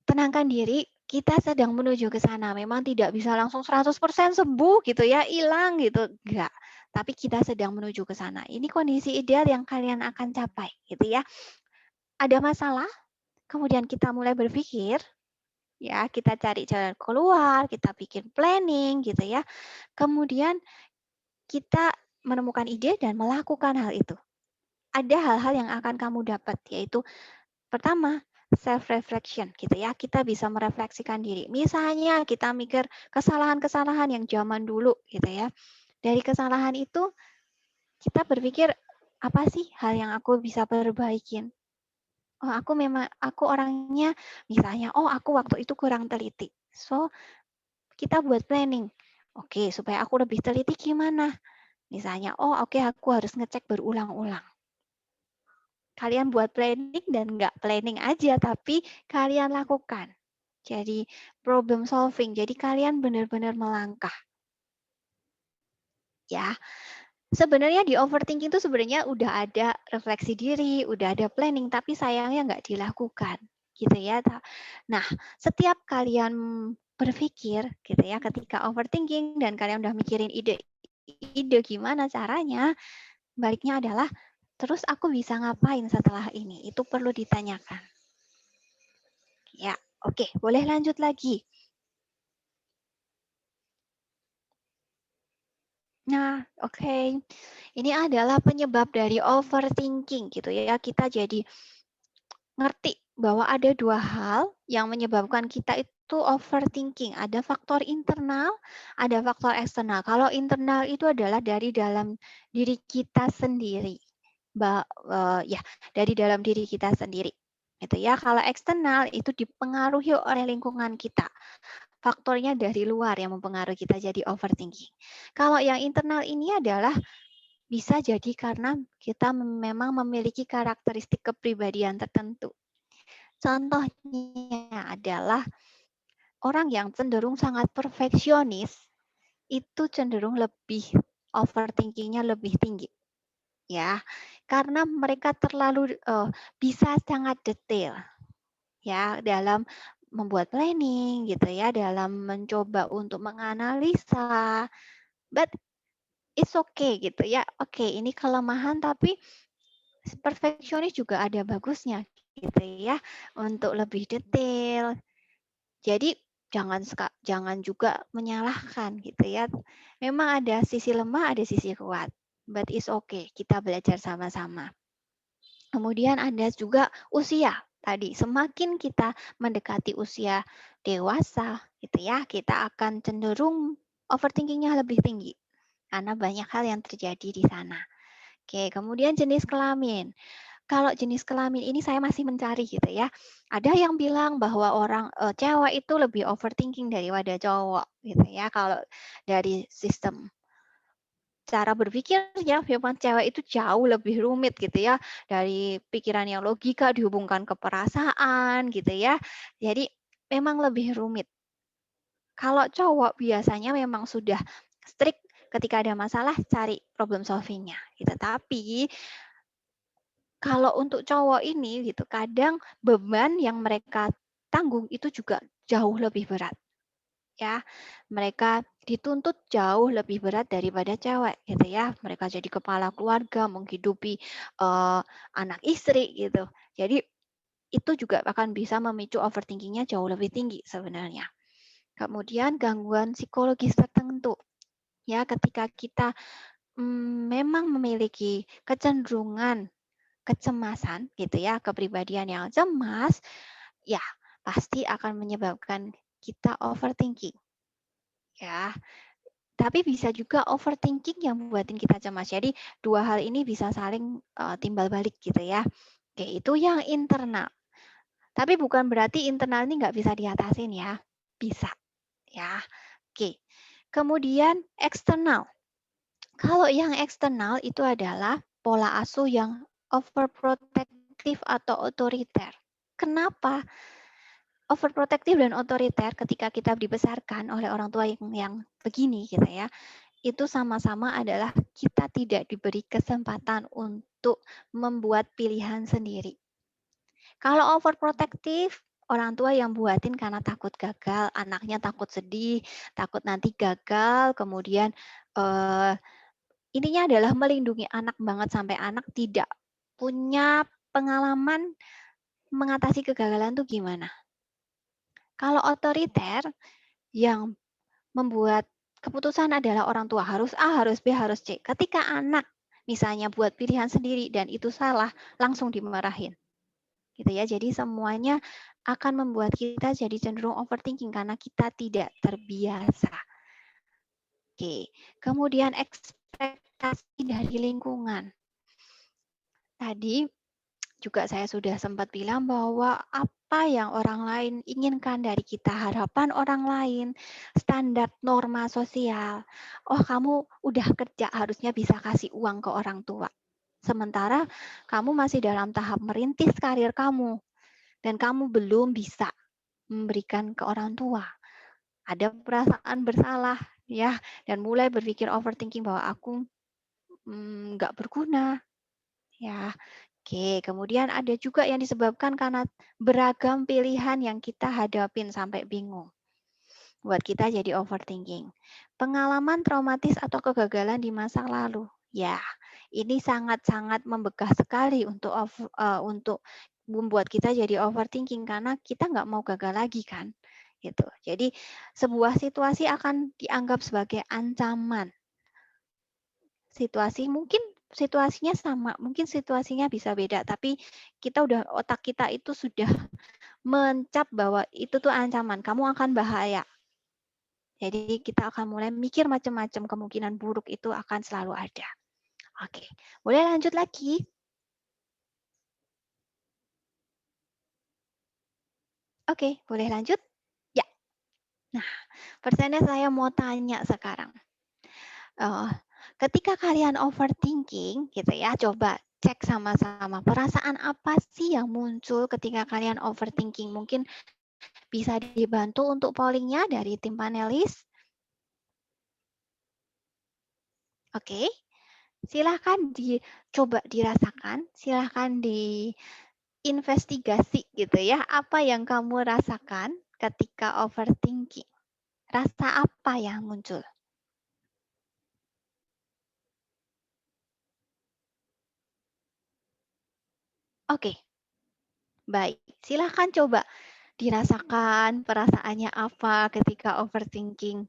tenangkan diri, kita sedang menuju ke sana. Memang tidak bisa langsung 100% sembuh gitu ya, hilang gitu, enggak. Tapi kita sedang menuju ke sana. Ini kondisi ideal yang kalian akan capai gitu ya. Ada masalah, kemudian kita mulai berpikir, ya kita cari jalan keluar, kita bikin planning gitu ya. Kemudian kita menemukan ide dan melakukan hal itu. Ada hal-hal yang akan kamu dapat, yaitu pertama, self reflection gitu ya. Kita bisa merefleksikan diri. Misalnya kita mikir kesalahan-kesalahan yang zaman dulu gitu ya. Dari kesalahan itu kita berpikir apa sih hal yang aku bisa perbaikin? Oh, aku orangnya misalnya, oh aku waktu itu kurang teliti. So, kita buat planning. Oke, supaya aku lebih teliti gimana? Misalnya, oh oke aku harus ngecek berulang-ulang. Kalian buat planning dan nggak planning aja, tapi kalian lakukan. Jadi problem solving, jadi kalian benar-benar melangkah. Ya, sebenarnya di overthinking itu sebenarnya udah ada refleksi diri, udah ada planning, tapi sayangnya nggak dilakukan. Gitu ya. Nah, setiap kalian berpikir gitu ya, ketika overthinking dan kalian udah mikirin ide gimana caranya, baliknya adalah terus aku bisa ngapain setelah ini? Itu perlu ditanyakan. Ya, oke, boleh lanjut lagi. Nah, oke. Ini adalah penyebab dari overthinking gitu ya. Kita jadi ngerti bahwa ada dua hal yang menyebabkan kita itu overthinking. Ada faktor internal, ada faktor eksternal. Kalau internal itu adalah dari dalam diri kita sendiri. Ya, dari dalam diri kita sendiri. Gitu ya. Kalau eksternal itu dipengaruhi oleh lingkungan kita. Faktornya dari luar yang mempengaruhi kita jadi overthinking. Kalau yang internal ini adalah bisa jadi karena kita memang memiliki karakteristik kepribadian tertentu. Contohnya adalah orang yang cenderung sangat perfeksionis itu cenderung lebih overthinkingnya lebih tinggi, ya, karena mereka terlalu bisa sangat detail, ya, dalam membuat planning gitu ya, dalam mencoba untuk menganalisa, but it's okay gitu ya. Oke, ini kelemahan tapi perfeksionis juga ada bagusnya gitu ya, untuk lebih detail. Jadi jangan juga menyalahkan gitu ya. Memang ada sisi lemah, ada sisi kuat. But it's okay, kita belajar sama-sama. Kemudian ada juga usia. Tadi semakin kita mendekati usia dewasa gitu ya, kita akan cenderung overthinkingnya lebih tinggi karena banyak hal yang terjadi di sana. Oke, kemudian jenis kelamin. Kalau jenis kelamin ini saya masih mencari gitu ya. Ada yang bilang bahwa cewek itu lebih overthinking daripada cowok gitu ya. Kalau dari sistem cara berpikirnya memang cewek itu jauh lebih rumit gitu ya. Dari pikiran yang logika dihubungkan ke perasaan gitu ya. Jadi memang lebih rumit. Kalau cowok biasanya memang sudah strict ketika ada masalah cari problem solving-nya gitu. Tapi kalau untuk cowok ini gitu, kadang beban yang mereka tanggung itu juga jauh lebih berat. Ya, mereka dituntut jauh lebih berat daripada cewek gitu ya. Mereka jadi kepala keluarga, menghidupi anak istri gitu. Jadi itu juga akan bisa memicu overthinkingnya jauh lebih tinggi sebenarnya. Kemudian gangguan psikologis tertentu. Ya, ketika kita memang memiliki kecenderungan kecemasan gitu ya, kepribadian yang cemas, ya pasti akan menyebabkan kita overthinking. Ya, tapi bisa juga overthinking yang buatin kita cemas. Jadi dua hal ini bisa saling timbal balik gitu ya. Oke, itu yang internal. Tapi bukan berarti internal ini nggak bisa diatasin ya. Bisa ya. Oke. Kemudian eksternal. Kalau yang eksternal itu adalah pola asuh yang overprotective atau otoriter. Kenapa? Overprotective dan otoriter ketika kita dibesarkan oleh orang tua yang begini gitu ya, itu sama-sama adalah kita tidak diberi kesempatan untuk membuat pilihan sendiri. Kalau overprotective, orang tua yang buatin karena takut gagal, anaknya takut sedih, takut nanti gagal, kemudian ininya adalah melindungi anak banget sampai anak tidak punya pengalaman mengatasi kegagalan tuh gimana. Kalau otoriter yang membuat keputusan adalah orang tua, harus A, harus B, harus C. Ketika anak misalnya buat pilihan sendiri dan itu salah, langsung dimarahin. Gitu ya. Jadi semuanya akan membuat kita jadi cenderung overthinking karena kita tidak terbiasa. Oke. Kemudian ekspektasi dari lingkungan. Tadi juga saya sudah sempat bilang bahwa apa yang orang lain inginkan dari kita, harapan orang lain, standar norma sosial. Oh, kamu udah kerja, harusnya bisa kasih uang ke orang tua. Sementara kamu masih dalam tahap merintis karir kamu dan kamu belum bisa memberikan ke orang tua. Ada perasaan bersalah ya dan mulai berpikir overthinking bahwa aku nggak berguna ya. Oke, kemudian ada juga yang disebabkan karena beragam pilihan yang kita hadapin sampai bingung. Buat kita jadi overthinking. Pengalaman traumatis atau kegagalan di masa lalu. Ya, ini sangat-sangat membekas sekali untuk membuat kita jadi overthinking karena kita nggak mau gagal lagi kan. Gitu. Jadi sebuah situasi akan dianggap sebagai ancaman. Situasinya sama, mungkin situasinya bisa beda, tapi otak kita itu sudah mencap bahwa itu tuh ancaman, kamu akan bahaya. Jadi kita akan mulai mikir macam-macam, kemungkinan buruk itu akan selalu ada. Oke, boleh lanjut lagi? Oke, boleh lanjut? Ya. Nah, persennya saya mau tanya sekarang. Ketika kalian overthinking gitu ya, coba cek sama-sama perasaan apa sih yang muncul ketika kalian overthinking. Mungkin bisa dibantu untuk pollingnya dari tim panelis. Oke, silahkan dicoba dirasakan, silahkan diinvestigasi gitu ya, apa yang kamu rasakan ketika overthinking. Rasa apa yang muncul? Oke, baik. Silahkan coba dirasakan perasaannya apa ketika overthinking.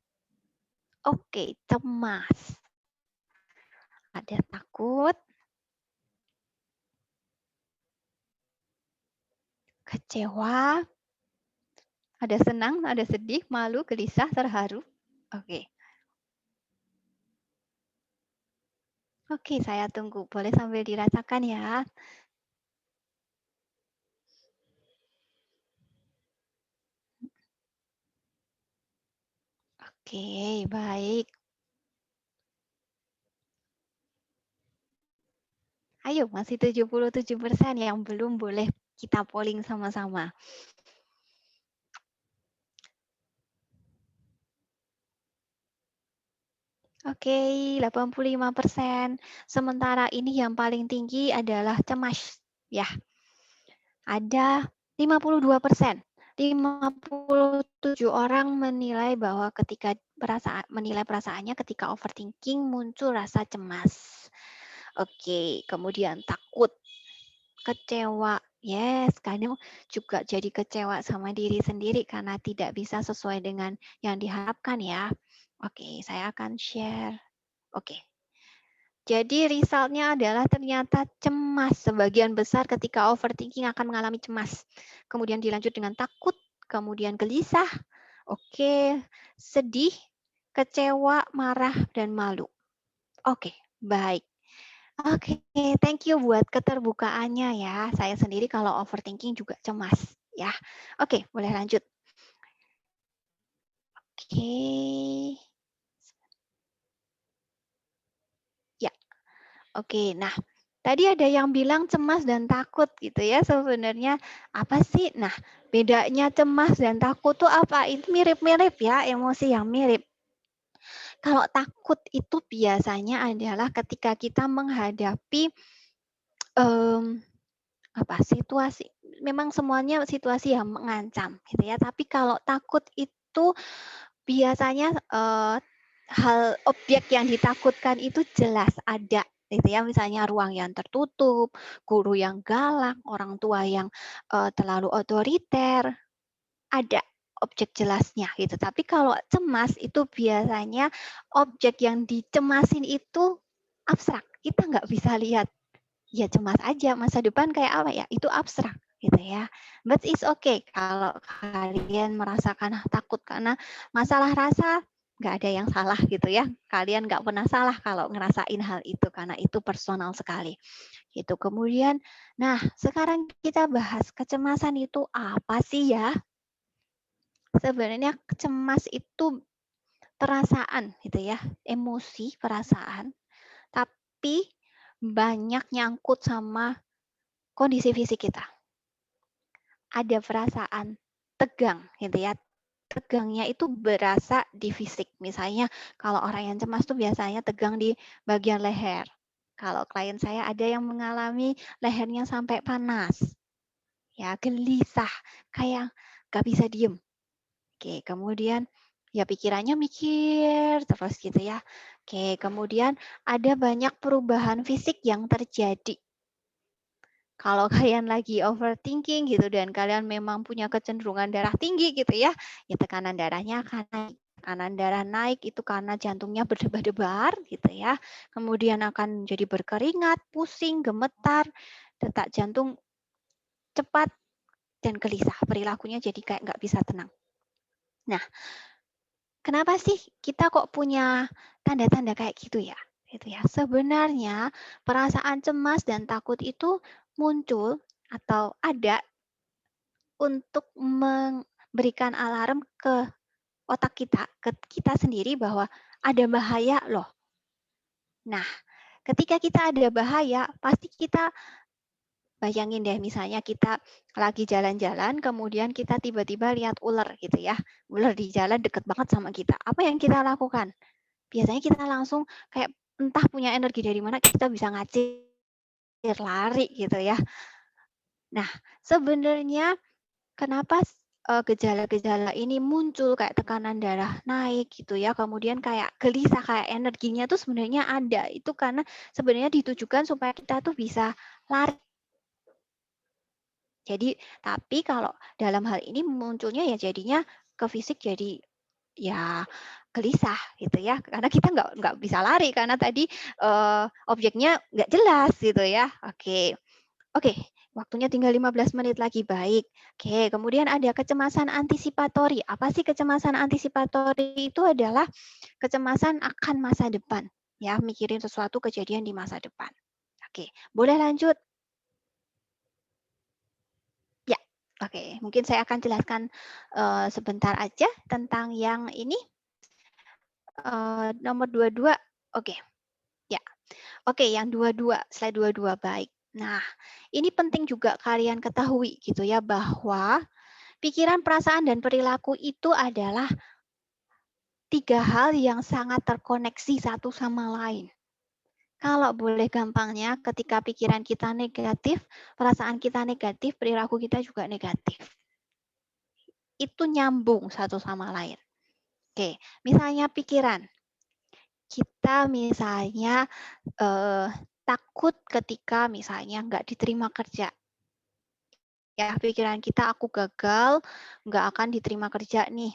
Oke, cemas. Ada takut, kecewa, ada senang, ada sedih, malu, gelisah, terharu. Oke. Oke, saya tunggu. Boleh sambil dirasakan ya. Oke, baik. Ayo, masih 77% yang belum, boleh kita polling sama-sama. Oke, 85%. Sementara ini yang paling tinggi adalah cemas. Ya, ada 52%. 57 orang menilai bahwa ketika menilai perasaannya ketika overthinking muncul rasa cemas. Oke, kemudian takut, kecewa. Yes, kadang juga jadi kecewa sama diri sendiri karena tidak bisa sesuai dengan yang diharapkan ya. Oke, saya akan share. Oke. Jadi resultnya adalah ternyata cemas. Sebagian besar ketika overthinking akan mengalami cemas. Kemudian dilanjut dengan takut, kemudian gelisah, oke, sedih, kecewa, marah, dan malu. Oke, baik. Oke, thank you buat keterbukaannya ya. Saya sendiri kalau overthinking juga cemas ya. Oke, boleh lanjut. Oke. Ya. Oke, nah tadi ada yang bilang cemas dan takut gitu ya. Sebenarnya apa sih? Nah, bedanya cemas dan takut tuh apa? Itu mirip-mirip ya, emosi yang mirip. Kalau takut itu biasanya adalah ketika kita menghadapi situasi, memang semuanya situasi yang mengancam gitu ya. Tapi kalau takut itu biasanya hal objek yang ditakutkan itu jelas ada gitu ya, misalnya ruang yang tertutup, guru yang galak, orang tua yang terlalu otoriter, ada objek jelasnya gitu. Tapi kalau cemas itu biasanya objek yang dicemasin itu abstrak, kita nggak bisa lihat. Ya cemas aja, masa depan kayak apa ya, itu abstrak gitu ya. But it's okay kalau kalian merasakan takut karena masalah rasa nggak ada yang salah gitu ya. Kalian nggak pernah salah kalau ngerasain hal itu karena itu personal sekali. Gitu. Kemudian, nah sekarang kita bahas kecemasan itu apa sih ya? Sebenarnya cemas itu perasaan gitu ya, emosi, perasaan, tapi banyak nyangkut sama kondisi fisik kita. Ada perasaan tegang gitu ya. Tegangnya itu berasa di fisik. Misalnya kalau orang yang cemas tuh biasanya tegang di bagian leher. Kalau klien saya ada yang mengalami lehernya sampai panas. Ya, gelisah, kayak gak bisa diem. Oke, kemudian ya pikirannya mikir terus gitu ya. Oke, kemudian ada banyak perubahan fisik yang terjadi. Kalau kalian lagi overthinking gitu dan kalian memang punya kecenderungan darah tinggi gitu ya, ya tekanan darahnya akan naik. Tekanan darah naik itu karena jantungnya berdebar-debar gitu ya. Kemudian akan jadi berkeringat, pusing, gemetar, detak jantung cepat dan gelisah. Perilakunya jadi kayak nggak bisa tenang. Nah, kenapa sih kita kok punya tanda-tanda kayak gitu ya? Gitu ya. Sebenarnya perasaan cemas dan takut itu muncul atau ada untuk memberikan alarm ke otak kita, ke kita sendiri bahwa ada bahaya loh. Nah, ketika kita ada bahaya, pasti kita bayangin deh misalnya kita lagi jalan-jalan, kemudian kita tiba-tiba lihat ular gitu ya. Ular di jalan deket banget sama kita. Apa yang kita lakukan? Biasanya kita langsung kayak entah punya energi dari mana, kita bisa ngacir lari gitu ya. Nah, sebenarnya kenapa gejala-gejala ini muncul kayak tekanan darah naik gitu ya, kemudian kayak gelisah, kayak energinya tuh sebenarnya ada. Itu karena sebenarnya ditujukan supaya kita tuh bisa lari. Jadi, tapi kalau dalam hal ini munculnya ya jadinya ke fisik jadi ya gelisah gitu ya, karena kita nggak bisa lari karena tadi objeknya nggak jelas gitu ya. Oke, oke. Waktunya tinggal 15 menit lagi, baik. Oke, kemudian ada kecemasan antisipatori. Apa sih kecemasan antisipatori? Itu adalah kecemasan akan masa depan. Ya, mikirin sesuatu kejadian di masa depan. Oke, boleh lanjut? Ya, oke. Mungkin saya akan jelaskan sebentar aja tentang yang ini. Nomor 22, oke. Ya, oke, yang 22, slide 22, baik. Nah, ini penting juga kalian ketahui gitu ya, bahwa pikiran, perasaan, dan perilaku itu adalah 3 hal yang sangat terkoneksi satu sama lain. Kalau boleh gampangnya, ketika pikiran kita negatif, perasaan kita negatif, perilaku kita juga negatif. Itu nyambung satu sama lain. Oke, misalnya pikiran. Kita misalnya takut ketika misalnya nggak diterima kerja. Ya, pikiran kita, aku gagal, nggak akan diterima kerja nih.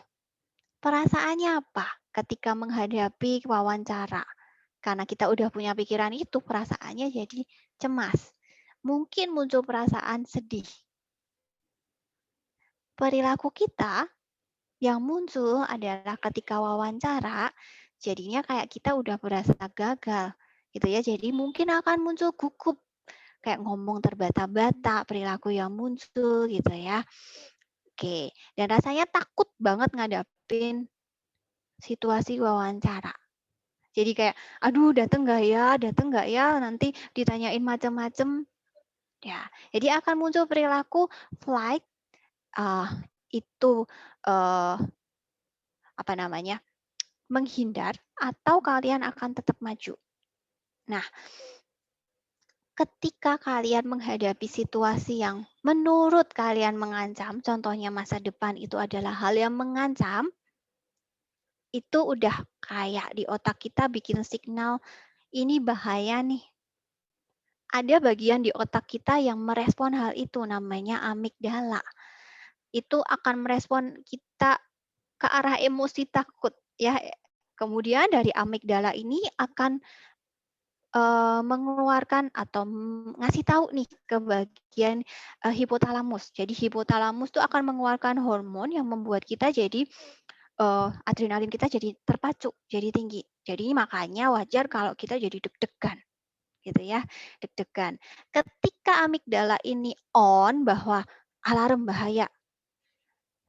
Perasaannya apa ketika menghadapi wawancara? Karena kita udah punya pikiran itu, perasaannya jadi cemas. Mungkin muncul perasaan sedih. Perilaku kita yang muncul adalah ketika wawancara, jadinya kayak kita udah berasa gagal. Gitu ya, jadi mungkin akan muncul gugup. Kayak ngomong terbata-bata, perilaku yang muncul gitu ya. Oke, dan rasanya takut banget ngadapin situasi wawancara. Jadi kayak, aduh dateng nggak ya, nanti ditanyain macam-macam. Ya, jadi akan muncul perilaku flight, itu apa namanya, menghindar, atau kalian akan tetap maju. Nah, ketika kalian menghadapi situasi yang menurut kalian mengancam, contohnya masa depan itu adalah hal yang mengancam, itu udah kayak di otak kita bikin signal, ini bahaya nih. Ada bagian di otak kita yang merespon hal itu, namanya amigdala. Itu akan merespon kita ke arah emosi takut. Ya, kemudian dari amigdala ini akan mengeluarkan atau ngasih tahu nih ke bagian hipotalamus. Jadi hipotalamus itu akan mengeluarkan hormon yang membuat kita jadi adrenalin kita jadi terpacu, jadi tinggi. Jadi makanya wajar kalau kita jadi deg-degan, gitu ya, deg-degan. Ketika amigdala ini on bahwa alarm bahaya,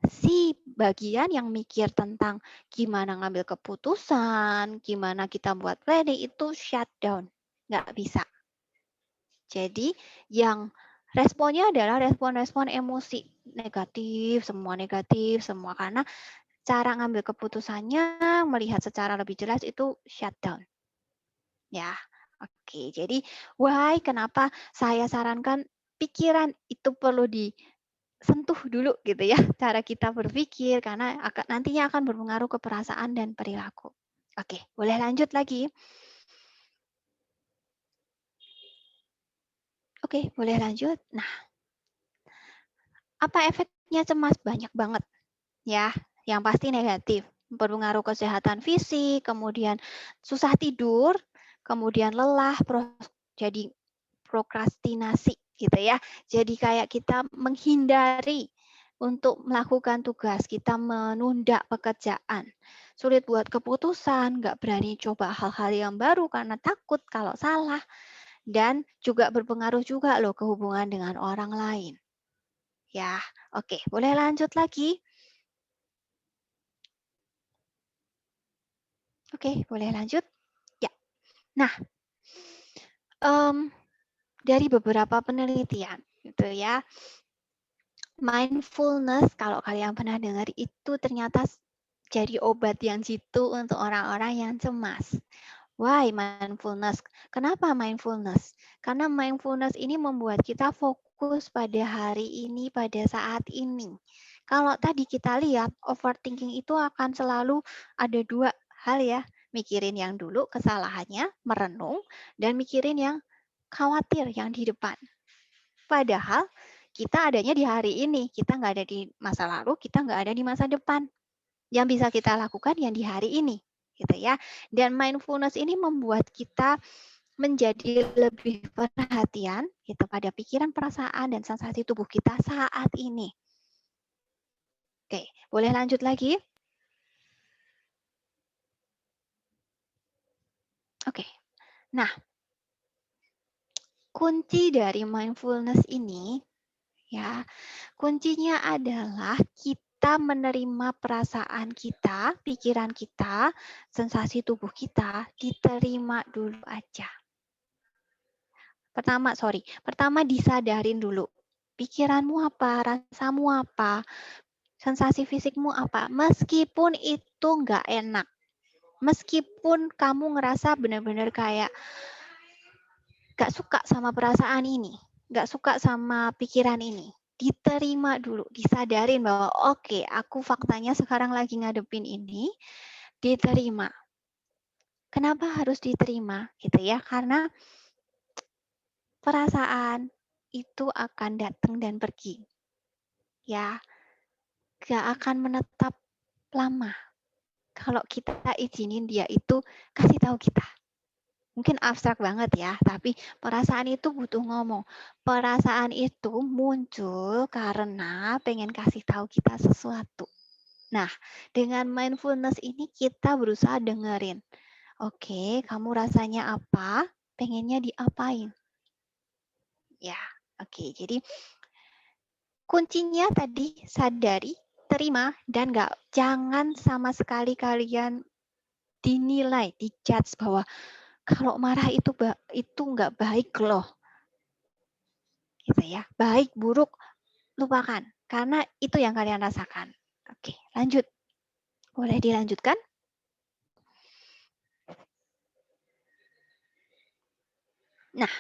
si bagian yang mikir tentang gimana ngambil keputusan, gimana kita buat planning itu shutdown, nggak bisa. Jadi yang responnya adalah respon-respon emosi negatif semua karena cara ngambil keputusannya melihat secara lebih jelas itu shutdown. Ya, oke. Jadi why kenapa saya sarankan pikiran itu perlu disentuh dulu gitu ya, cara kita berpikir karena nantinya akan berpengaruh ke perasaan dan perilaku. Oke, boleh lanjut lagi? Oke, boleh lanjut. Nah, apa efeknya cemas? Banyak banget ya, yang pasti negatif. Berpengaruh kesehatan fisik, kemudian susah tidur, kemudian lelah, jadi prokrastinasi gitu ya. Jadi kayak kita menghindari untuk melakukan tugas, kita menunda pekerjaan. Sulit buat keputusan, nggak berani coba hal-hal yang baru karena takut kalau salah. Dan juga berpengaruh juga loh ke hubungan dengan orang lain. Ya, oke, boleh lanjut lagi? Oke, boleh lanjut? Ya. Nah, dari beberapa penelitian gitu ya, mindfulness kalau kalian pernah dengar itu ternyata jadi obat yang jitu untuk orang-orang yang cemas. Why mindfulness? Kenapa mindfulness? Karena mindfulness ini membuat kita fokus pada hari ini, pada saat ini. Kalau tadi kita lihat, overthinking itu akan selalu ada 2 hal ya. Mikirin yang dulu kesalahannya, merenung, dan mikirin yang khawatir yang di depan. Padahal kita adanya di hari ini, kita nggak ada di masa lalu, kita nggak ada di masa depan. Yang bisa kita lakukan yang di hari ini, gitu ya. Dan mindfulness ini membuat kita menjadi lebih perhatian gitu pada pikiran, perasaan, dan sensasi tubuh kita saat ini. Oke, boleh lanjut lagi? Oke, nah kunci dari mindfulness ini ya, kuncinya adalah kita menerima perasaan kita, pikiran kita, sensasi tubuh kita, diterima dulu aja. Pertama disadarin dulu. Pikiranmu apa, rasamu apa, sensasi fisikmu apa. Meskipun itu nggak enak. Meskipun kamu ngerasa benar-benar kayak nggak suka sama perasaan ini, nggak suka sama pikiran ini. Diterima dulu, disadarin bahwa oke, aku faktanya sekarang lagi ngadepin ini, diterima. Kenapa harus diterima? Gitu ya, karena perasaan itu akan datang dan pergi. Ya, nggak akan menetap lama. Kalau kita izinin dia itu kasih tahu kita. Mungkin abstrak banget ya, tapi perasaan itu butuh ngomong. Perasaan itu muncul karena pengen kasih tahu kita sesuatu. Nah, dengan mindfulness ini kita berusaha dengerin. Oke, kamu rasanya apa? Pengennya diapain? Ya, oke. Jadi kuncinya tadi sadari, terima, dan jangan sama sekali kalian dinilai, dijudge bahwa kalau marah itu nggak baik loh. Gitu ya. Baik, buruk, lupakan. Karena itu yang kalian rasakan. Oke, lanjut. Boleh dilanjutkan? Nah,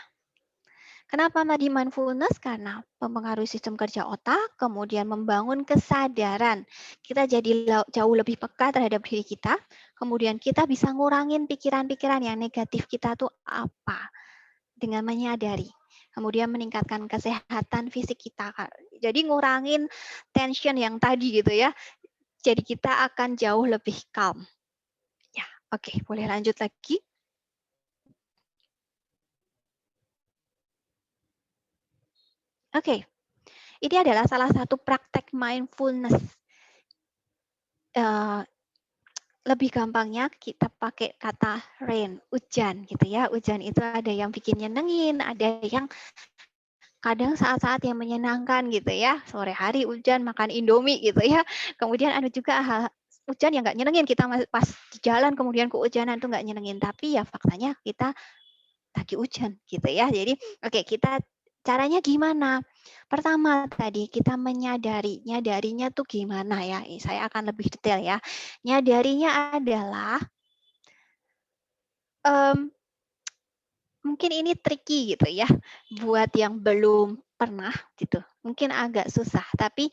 kenapa tadi mindfulness? Karena mempengaruhi sistem kerja otak, kemudian membangun kesadaran. Kita jadi jauh lebih peka terhadap diri kita, kemudian kita bisa ngurangin pikiran-pikiran yang negatif kita tuh apa dengan menyadari. Kemudian meningkatkan kesehatan fisik kita. Jadi ngurangin tension yang tadi gitu ya. Jadi kita akan jauh lebih calm. Ya, oke, boleh lanjut lagi. Oke, ini adalah salah satu praktek mindfulness. Lebih gampangnya kita pakai kata rain, hujan gitu ya. Hujan itu ada yang bikin nyenengin, ada yang kadang saat-saat yang menyenangkan gitu ya. Sore hari hujan makan Indomie gitu ya. Kemudian ada juga hujan yang nggak nyenengin, kita pas di jalan kemudian kehujanan tuh nggak nyenengin. Tapi ya faktanya kita lagi hujan gitu ya. Jadi oke, kita caranya gimana? Pertama tadi kita nyadarinya tuh gimana ya? Saya akan lebih detail ya. Nyadarinya adalah mungkin ini tricky gitu ya buat yang belum pernah gitu. Mungkin agak susah, tapi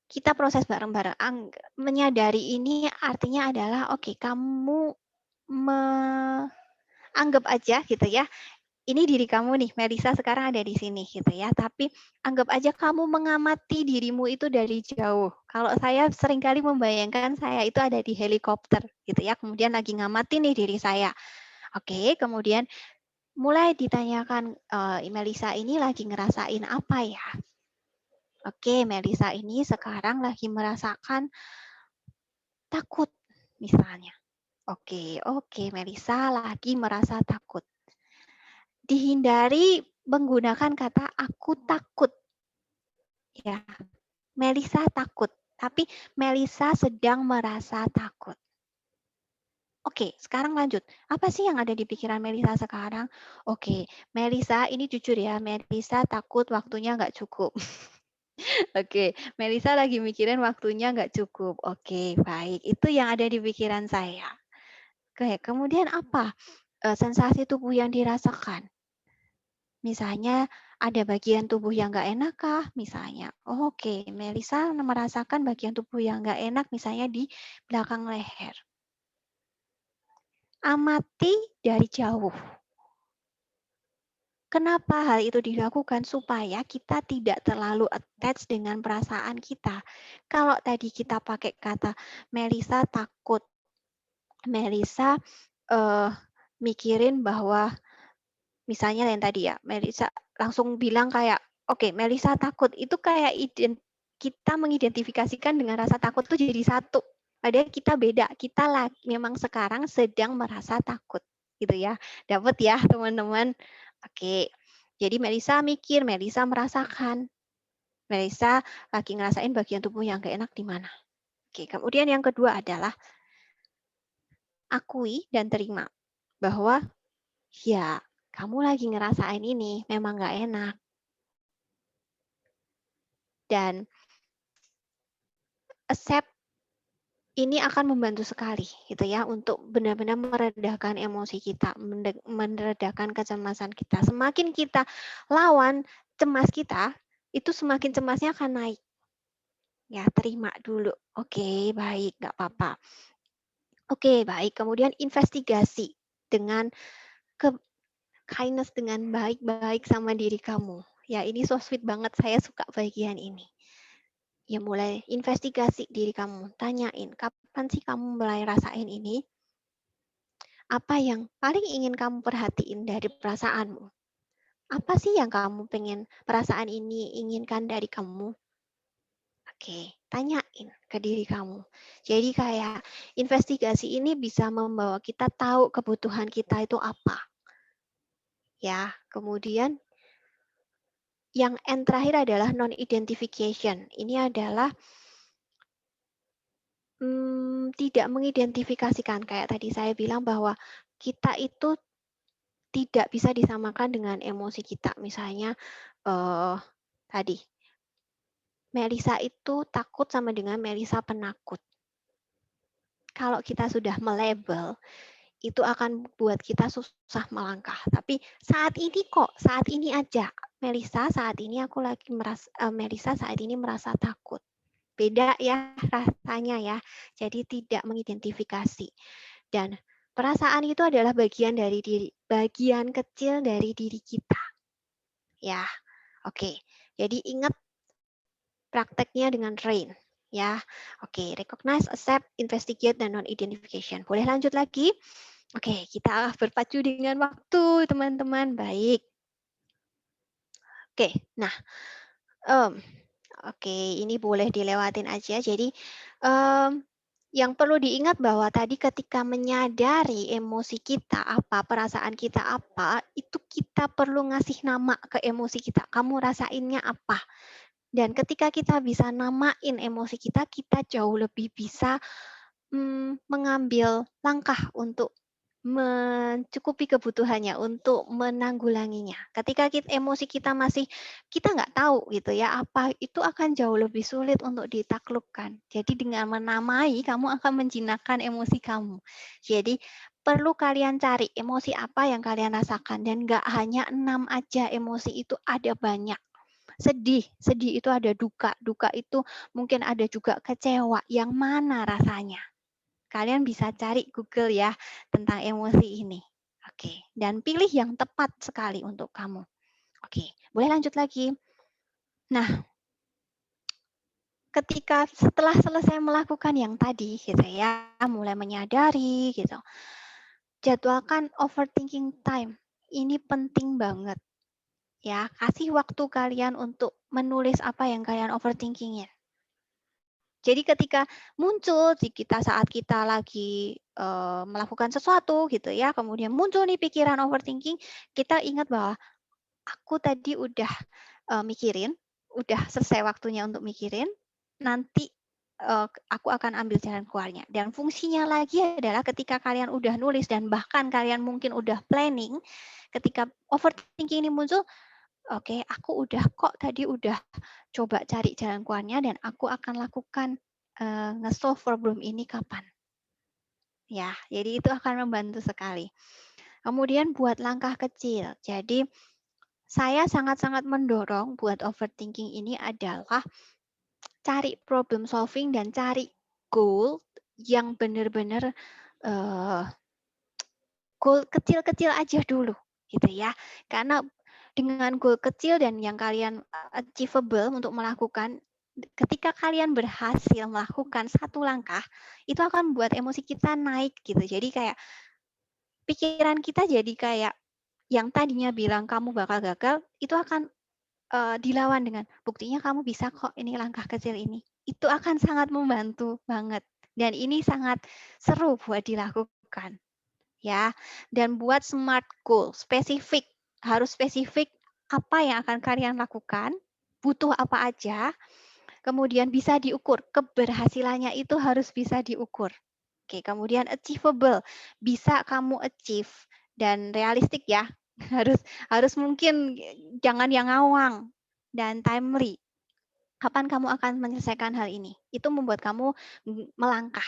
kita proses bareng-bareng. Menyadari ini artinya adalah oke, kamu anggap aja gitu ya. Ini diri kamu nih, Melisa sekarang ada di sini gitu ya. Tapi anggap aja kamu mengamati dirimu itu dari jauh. Kalau saya seringkali membayangkan saya itu ada di helikopter gitu ya. Kemudian lagi ngamati nih diri saya. Oke, kemudian mulai ditanyakan, Melisa ini lagi ngerasain apa ya? Oke, Melisa ini sekarang lagi merasakan takut misalnya. Oke, Melisa lagi merasa takut. Dihindari menggunakan kata aku takut. Ya, Melisa takut, tapi Melisa sedang merasa takut. Oke, sekarang lanjut. Apa sih yang ada di pikiran Melisa sekarang? Oke, Melisa ini jujur ya, Melisa takut waktunya nggak cukup. Oke, Melisa lagi mikirin waktunya nggak cukup. Oke, baik. Itu yang ada di pikiran saya. Oke, kemudian apa? Sensasi tubuh yang dirasakan. Misalnya ada bagian tubuh yang nggak enak kah? Misalnya, oke, Melisa merasakan bagian tubuh yang nggak enak misalnya di belakang leher. Amati dari jauh. Kenapa hal itu dilakukan? Supaya kita tidak terlalu attach dengan perasaan kita. Kalau tadi kita pakai kata Melisa takut, Melisa mikirin bahwa misalnya yang tadi ya, Melisa langsung bilang kayak, oke, Melisa takut. Itu kayak kita mengidentifikasikan dengan rasa takut itu jadi satu. Padahal kita beda. Kita memang sekarang sedang merasa takut, gitu ya. Dapat ya, teman-teman. Oke. Jadi Melisa mikir, Melisa merasakan. Melisa lagi ngerasain bagian tubuh yang gak enak di mana. Oke, kemudian yang kedua adalah akui dan terima bahwa ya, kamu lagi ngerasain ini, memang nggak enak. Dan accept ini akan membantu sekali gitu ya untuk benar-benar meredakan emosi kita, meredakan kecemasan kita. Semakin kita lawan cemas kita, itu semakin cemasnya akan naik. Ya, terima dulu. Oke, baik, nggak apa-apa. Oke, baik. Kemudian investigasi dengan kindness, dengan baik-baik sama diri kamu. Ya, ini so sweet banget. Saya suka bagian ini. Ya mulai investigasi diri kamu, tanyain kapan sih kamu mulai rasain ini, apa yang paling ingin kamu perhatiin dari perasaanmu, apa sih yang kamu pengen perasaan ini inginkan dari kamu. Oke, tanyain ke diri kamu. Jadi kayak investigasi ini bisa membawa kita tahu kebutuhan kita itu apa. Ya, kemudian yang terakhir adalah non-identification. Ini adalah tidak mengidentifikasikan. Kayak tadi saya bilang bahwa kita itu tidak bisa disamakan dengan emosi kita. Misalnya tadi, Melisa itu takut sama dengan Melisa penakut. Kalau kita sudah melabel, itu akan buat kita susah melangkah. Tapi saat ini kok, saat ini aja, Melisa saat ini Melisa saat ini merasa takut. Beda ya rasanya ya. Jadi tidak mengidentifikasi. Dan perasaan itu adalah bagian kecil dari diri kita. Ya, oke. Jadi ingat prakteknya dengan RAIN. Ya, oke. Recognize, accept, investigate, dan non-identification. Boleh lanjut lagi? Oke, kita berpacu dengan waktu, teman-teman. Baik. Oke, nah, oke, ini boleh dilewatin aja. Jadi, yang perlu diingat bahwa tadi ketika menyadari emosi kita apa, perasaan kita apa, itu kita perlu ngasih nama ke emosi kita. Kamu rasainnya apa? Dan ketika kita bisa namain emosi kita, kita jauh lebih bisa mengambil langkah untuk mencukupi kebutuhannya, untuk menanggulanginya. Ketika emosi kita kita nggak tahu gitu ya apa, itu akan jauh lebih sulit untuk ditaklukkan. Jadi dengan menamai, kamu akan menjinakkan emosi kamu. Jadi perlu kalian cari emosi apa yang kalian rasakan, dan nggak hanya 6 aja emosi, itu ada banyak. Sedih itu ada duka itu mungkin ada juga kecewa, yang mana rasanya? Kalian bisa cari Google ya tentang emosi ini. Oke, dan pilih yang tepat sekali untuk kamu. Oke, boleh lanjut lagi. Nah, ketika setelah selesai melakukan yang tadi gitu ya, mulai menyadari gitu. Jadwalkan overthinking time. Ini penting banget. Ya, kasih waktu kalian untuk menulis apa yang kalian overthinkingin. Jadi ketika muncul di kita saat kita lagi melakukan sesuatu gitu ya, kemudian muncul nih pikiran overthinking, kita ingat bahwa aku tadi udah mikirin, udah selesai waktunya untuk mikirin, nanti aku akan ambil jalan keluarnya. Dan fungsinya lagi adalah ketika kalian udah nulis dan bahkan kalian mungkin udah planning, ketika overthinking ini muncul, oke, aku tadi udah coba cari jalan keluarnya dan aku akan lakukan nge-solve problem ini kapan. Ya, jadi itu akan membantu sekali. Kemudian buat langkah kecil. Jadi saya sangat-sangat mendorong buat overthinking ini adalah cari problem solving dan cari goal yang benar-benar goal kecil-kecil aja dulu gitu ya. Karena dengan goal kecil dan yang kalian achievable untuk melakukan, ketika kalian berhasil melakukan satu langkah, itu akan membuat emosi kita naik gitu. Jadi kayak pikiran kita jadi kayak, yang tadinya bilang kamu bakal gagal, itu akan dilawan dengan buktinya kamu bisa kok, ini langkah kecil ini. Itu akan sangat membantu banget. Dan ini sangat seru buat dilakukan. Ya, dan buat SMART goal, spesifik, harus spesifik apa yang akan kalian lakukan, butuh apa aja, kemudian bisa diukur, keberhasilannya itu harus bisa diukur. Oke, kemudian achievable, bisa kamu achieve dan realistik ya, harus mungkin jangan yang ngawang dan timely. Kapan kamu akan menyelesaikan hal ini? Itu membuat kamu melangkah.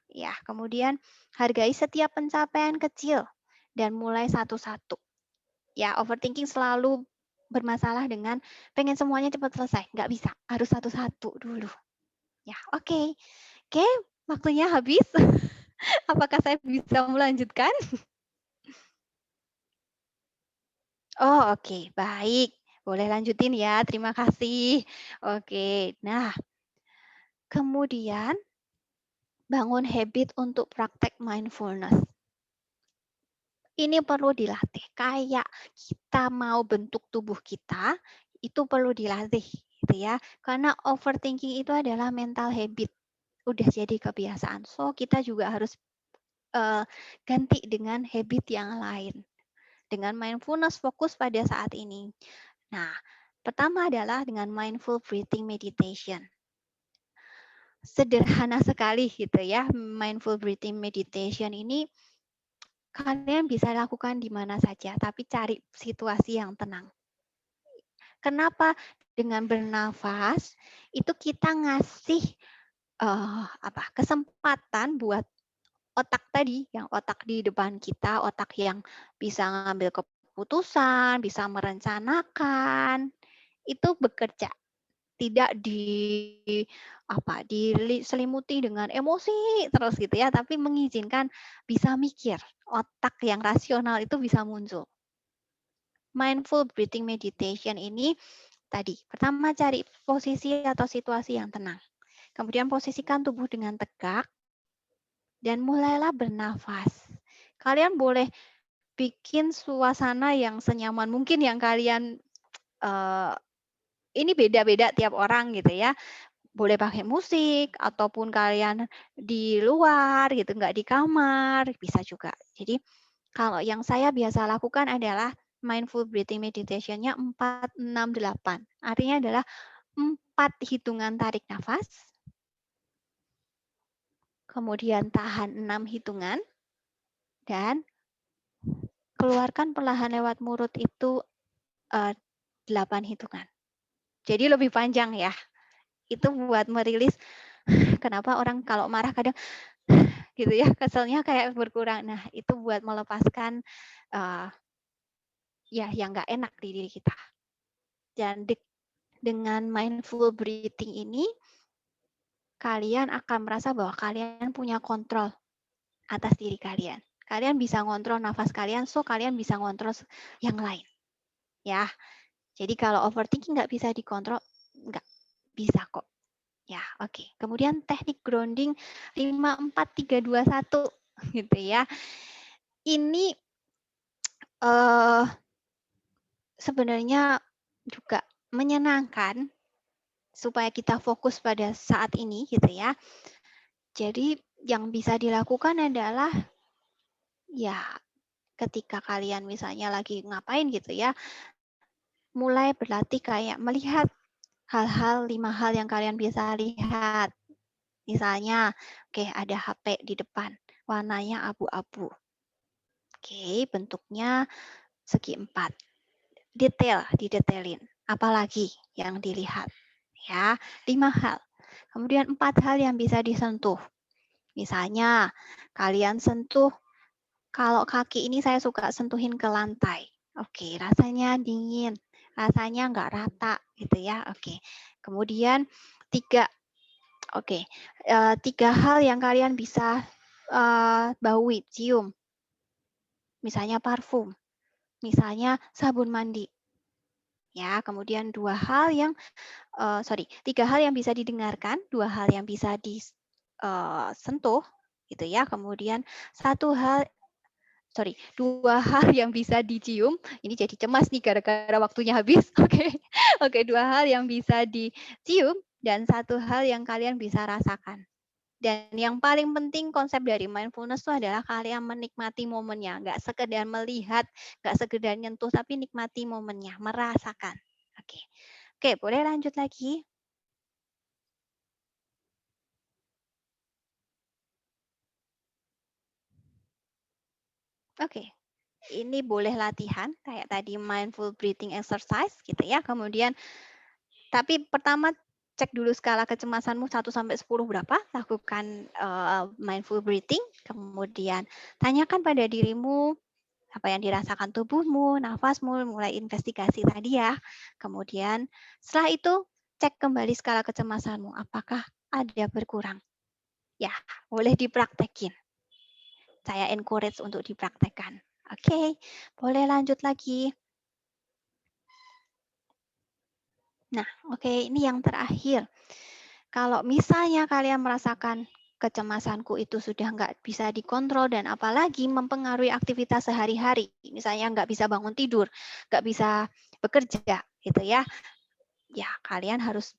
Ya, kemudian hargai setiap pencapaian kecil dan mulai satu-satu. Ya, overthinking selalu bermasalah dengan pengen semuanya cepat selesai. Nggak bisa, harus satu-satu dulu. Ya, oke. Oke, waktunya habis. Apakah saya bisa melanjutkan? Oh, oke. Baik. Boleh lanjutin ya. Terima kasih. Oke. Nah, kemudian bangun habit untuk praktek mindfulness. Ini perlu dilatih. Kayak kita mau bentuk tubuh kita, itu perlu dilatih, gitu ya. Karena overthinking itu adalah mental habit, udah jadi kebiasaan. So kita juga harus ganti dengan habit yang lain. Dengan mindfulness fokus pada saat ini. Nah, pertama adalah dengan mindful breathing meditation. Sederhana sekali gitu ya, mindful breathing meditation ini kalian bisa lakukan di mana saja, tapi cari situasi yang tenang. Kenapa? Dengan bernafas itu kita ngasih kesempatan buat otak tadi, yang otak di depan kita, otak yang bisa ngambil keputusan, bisa merencanakan, itu bekerja. Tidak diselimuti dengan emosi terus gitu ya, tapi mengizinkan bisa mikir. Otak yang rasional itu bisa muncul. Mindful breathing meditation ini tadi, pertama cari posisi atau situasi yang tenang. Kemudian posisikan tubuh dengan tegak dan mulailah bernafas. Kalian boleh bikin suasana yang senyaman mungkin yang kalian ini beda-beda tiap orang gitu ya. Boleh pakai musik ataupun kalian di luar gitu, nggak di kamar, bisa juga. Jadi kalau yang saya biasa lakukan adalah mindful breathing meditation-nya 4, 6, 8. Artinya adalah 4 hitungan tarik nafas, kemudian tahan 6 hitungan, dan keluarkan perlahan lewat mulut itu 8 hitungan. Jadi lebih panjang ya. Itu buat merilis kenapa orang kalau marah kadang gitu ya, keselnya kayak berkurang. Nah, itu buat melepaskan yang nggak enak di diri kita. Dan dengan mindful breathing ini, kalian akan merasa bahwa kalian punya kontrol atas diri kalian. Kalian bisa ngontrol nafas kalian, so kalian bisa ngontrol yang lain. Ya, jadi kalau overthinking nggak bisa dikontrol, nggak bisa kok. Ya, oke. Kemudian teknik grounding 5, 4, 3, 2, 1 gitu ya. Ini sebenarnya juga menyenangkan supaya kita fokus pada saat ini gitu ya. Jadi yang bisa dilakukan adalah ya ketika kalian misalnya lagi ngapain gitu ya, mulai berlatih kayak melihat hal-hal 5 hal yang kalian bisa lihat. Misalnya, oke, ada HP di depan, warnanya abu-abu. Oke, bentuknya segi 4. Didetailin. Apalagi yang dilihat. Ya, 5 hal. Kemudian 4 hal yang bisa disentuh. Misalnya, kalian sentuh, kalau kaki ini saya suka sentuhin ke lantai. Oke, rasanya dingin, rasanya nggak rata gitu ya. Oke, kemudian 3 hal yang kalian bisa baui, cium. Misalnya parfum, misalnya sabun mandi. Ya, kemudian 3 hal yang bisa didengarkan, 2 hal yang bisa disentuh gitu ya. Kemudian 1 hal dua hal yang bisa dicium. Ini jadi cemas nih gara-gara waktunya habis. Oke. Oke, dua hal yang bisa dicium dan satu hal yang kalian bisa rasakan. Dan yang paling penting konsep dari mindfulness itu adalah kalian menikmati momennya. Nggak sekedar melihat, nggak sekedar nyentuh, tapi nikmati momennya, merasakan. Oke. Oke, boleh lanjut lagi? Oke. Ini boleh latihan kayak tadi mindful breathing exercise gitu ya. Kemudian tapi pertama cek dulu skala kecemasanmu 1 sampai 10 berapa, lakukan mindful breathing, kemudian tanyakan pada dirimu apa yang dirasakan tubuhmu, nafasmu, mulai investigasi tadi ya. Kemudian setelah itu cek kembali skala kecemasanmu, apakah ada berkurang. Ya, boleh dipraktekin. Saya encourage untuk dipraktekkan. Oke, boleh lanjut lagi. Nah, oke, ini yang terakhir. Kalau misalnya kalian merasakan kecemasanku itu sudah nggak bisa dikontrol dan apalagi mempengaruhi aktivitas sehari-hari, misalnya nggak bisa bangun tidur, nggak bisa bekerja, gitu ya, ya kalian harus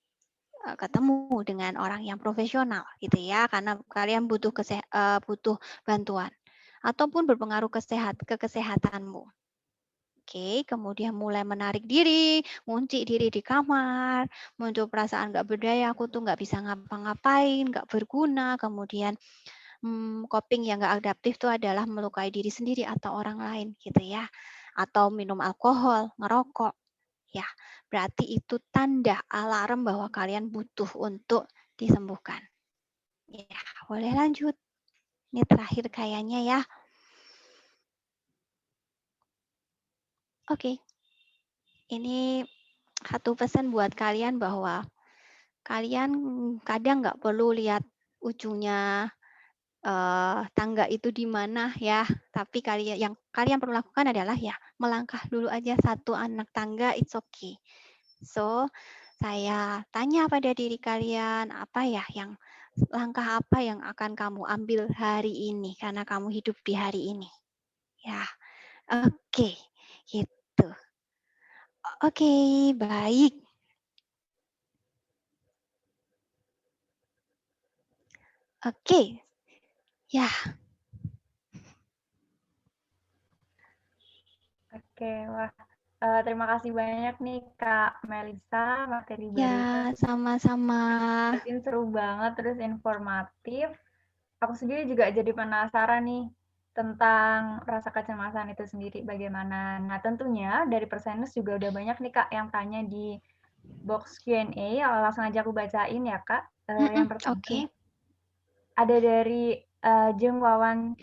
ketemu dengan orang yang profesional, gitu ya, karena kalian butuh butuh bantuan ataupun berpengaruh ke kesehatanmu. Oke, kemudian mulai menarik diri, ngunci diri di kamar, muncul perasaan nggak berdaya, aku tuh nggak bisa ngapa-ngapain, nggak berguna, kemudian coping yang nggak adaptif itu adalah melukai diri sendiri atau orang lain gitu ya, atau minum alkohol, ngerokok, ya berarti itu tanda alarm bahwa kalian butuh untuk disembuhkan. Ya, boleh lanjut. Ini terakhir kayaknya ya. Oke. Ini satu pesan buat kalian bahwa kalian kadang nggak perlu lihat ujungnya tangga itu di mana ya, tapi yang kalian perlu lakukan adalah ya melangkah dulu aja satu anak tangga, it's okay. So, saya tanya pada diri kalian, langkah apa yang akan kamu ambil hari ini karena kamu hidup di hari ini. Ya, oke, gitu. Oke, baik. Oke, ya. Oke, wah, terima kasih banyak nih Kak Melisa, materi barusan Ya, sama-sama. seru banget, terus informatif. Aku sendiri juga jadi penasaran nih tentang rasa kecemasan itu sendiri bagaimana. Nah, tentunya dari Persenus juga udah banyak nih Kak yang tanya di box Q&A, langsung aja aku bacain ya Kak. Yang pertama Oke. ada dari Jeng Wawan.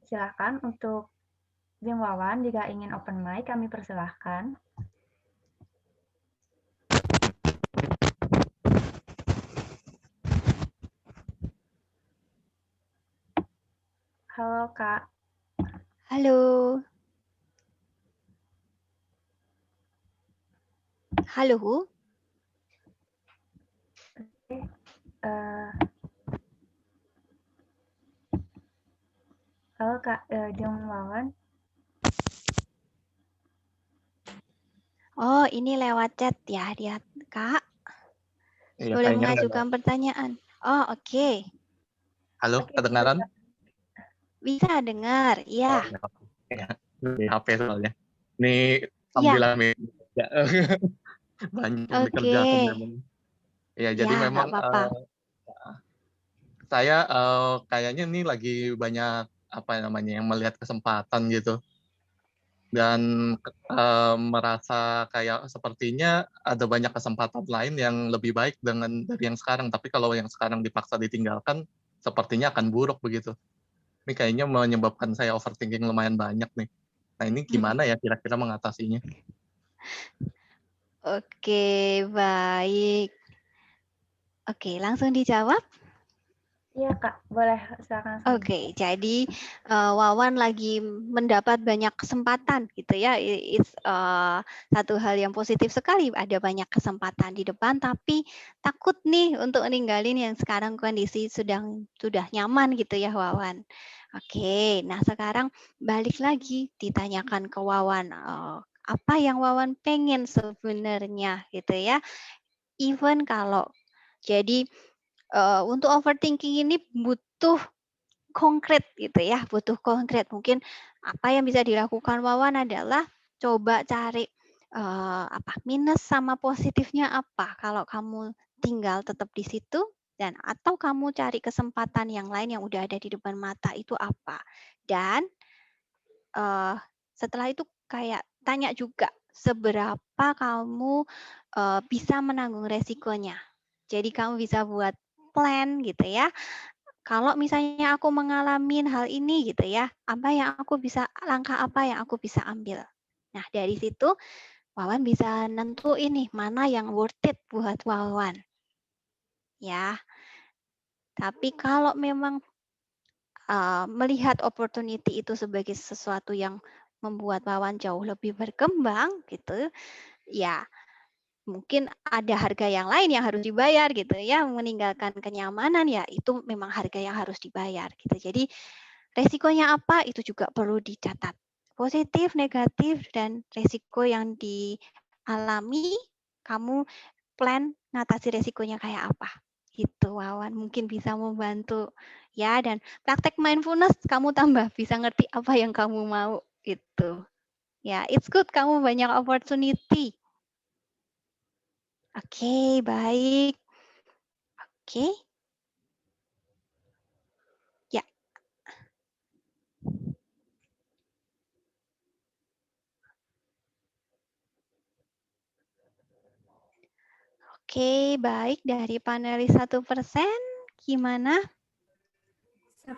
Silakan untuk Jeng Wawan, jika ingin open mic kami persilahkan. Halo Kak. Halo. Halo. Halo Kak Jeng Wawan. Oh, ini lewat chat ya, dia Kak. Iya, Boleh kayaknya mengajukan pertanyaan. Oh, oke. Halo, Oke, kedengaran? Bisa dengar, ya. Oh, ya. Di HP soalnya. Ini Iya. sambilan media. Banyak yang Oke. dikerjakan memang. Ya, jadi Ya, nggak memang apa-apa. saya kayaknya ini lagi banyak yang melihat kesempatan gitu. Dan merasa kayak sepertinya ada banyak kesempatan lain yang lebih baik dari yang sekarang. Tapi kalau yang sekarang dipaksa ditinggalkan, sepertinya akan buruk begitu. Ini kayaknya menyebabkan saya overthinking lumayan banyak nih. Nah, ini gimana ya kira-kira mengatasinya? Oke, baik. Oke, langsung dijawab. Iya Kak, boleh silakan langsung. Oke, jadi Wawan lagi mendapat banyak kesempatan gitu ya. It's satu hal yang positif sekali. Ada banyak kesempatan di depan, tapi takut nih untuk ninggalin yang sekarang kondisi sudah nyaman gitu ya Wawan. Oke, nah sekarang balik lagi ditanyakan ke Wawan. Apa yang Wawan pengen sebenarnya gitu ya. Even kalau jadi untuk overthinking ini butuh konkret gitu ya, butuh konkret. Mungkin apa yang bisa dilakukan Wawan adalah coba cari minus sama positifnya apa kalau kamu tinggal tetap di situ, dan atau kamu cari kesempatan yang lain yang udah ada di depan mata itu apa. Dan setelah itu kayak tanya juga seberapa kamu bisa menanggung resikonya. Jadi kamu bisa buat plan gitu ya. Kalau misalnya aku mengalami hal ini gitu ya, langkah apa yang aku bisa ambil. Nah, dari situ Wawan bisa nentuin nih mana yang worth it buat Wawan. Ya. Tapi kalau memang melihat opportunity itu sebagai sesuatu yang membuat Wawan jauh lebih berkembang gitu, ya mungkin ada harga yang lain yang harus dibayar gitu ya, meninggalkan kenyamanan ya itu memang harga yang harus dibayar gitu. Jadi resikonya apa itu juga perlu dicatat. Positif, negatif, dan resiko yang dialami, kamu plan ngatasi resikonya kayak apa. Gitu Wawan, mungkin bisa membantu ya. Dan praktek mindfulness kamu tambah bisa ngerti apa yang kamu mau gitu. Ya, it's good kamu banyak opportunity. Oke, baik. Oke. Ya. Oke, baik. Dari panelis 1%, gimana?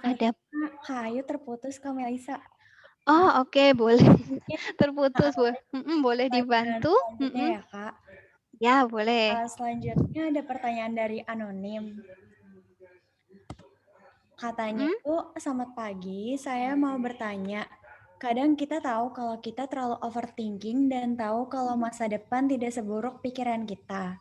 Ada Kak Ayu terputus, Kak Melisa. Oh, oke, boleh. Mungkin Terputus, boleh dibantu. selanjutnya ya, Kak. Ya, boleh. Selanjutnya ada pertanyaan dari anonim. Katanya itu, selamat pagi, saya mau bertanya. Kadang kita tahu kalau kita terlalu overthinking dan tahu kalau masa depan tidak seburuk pikiran kita.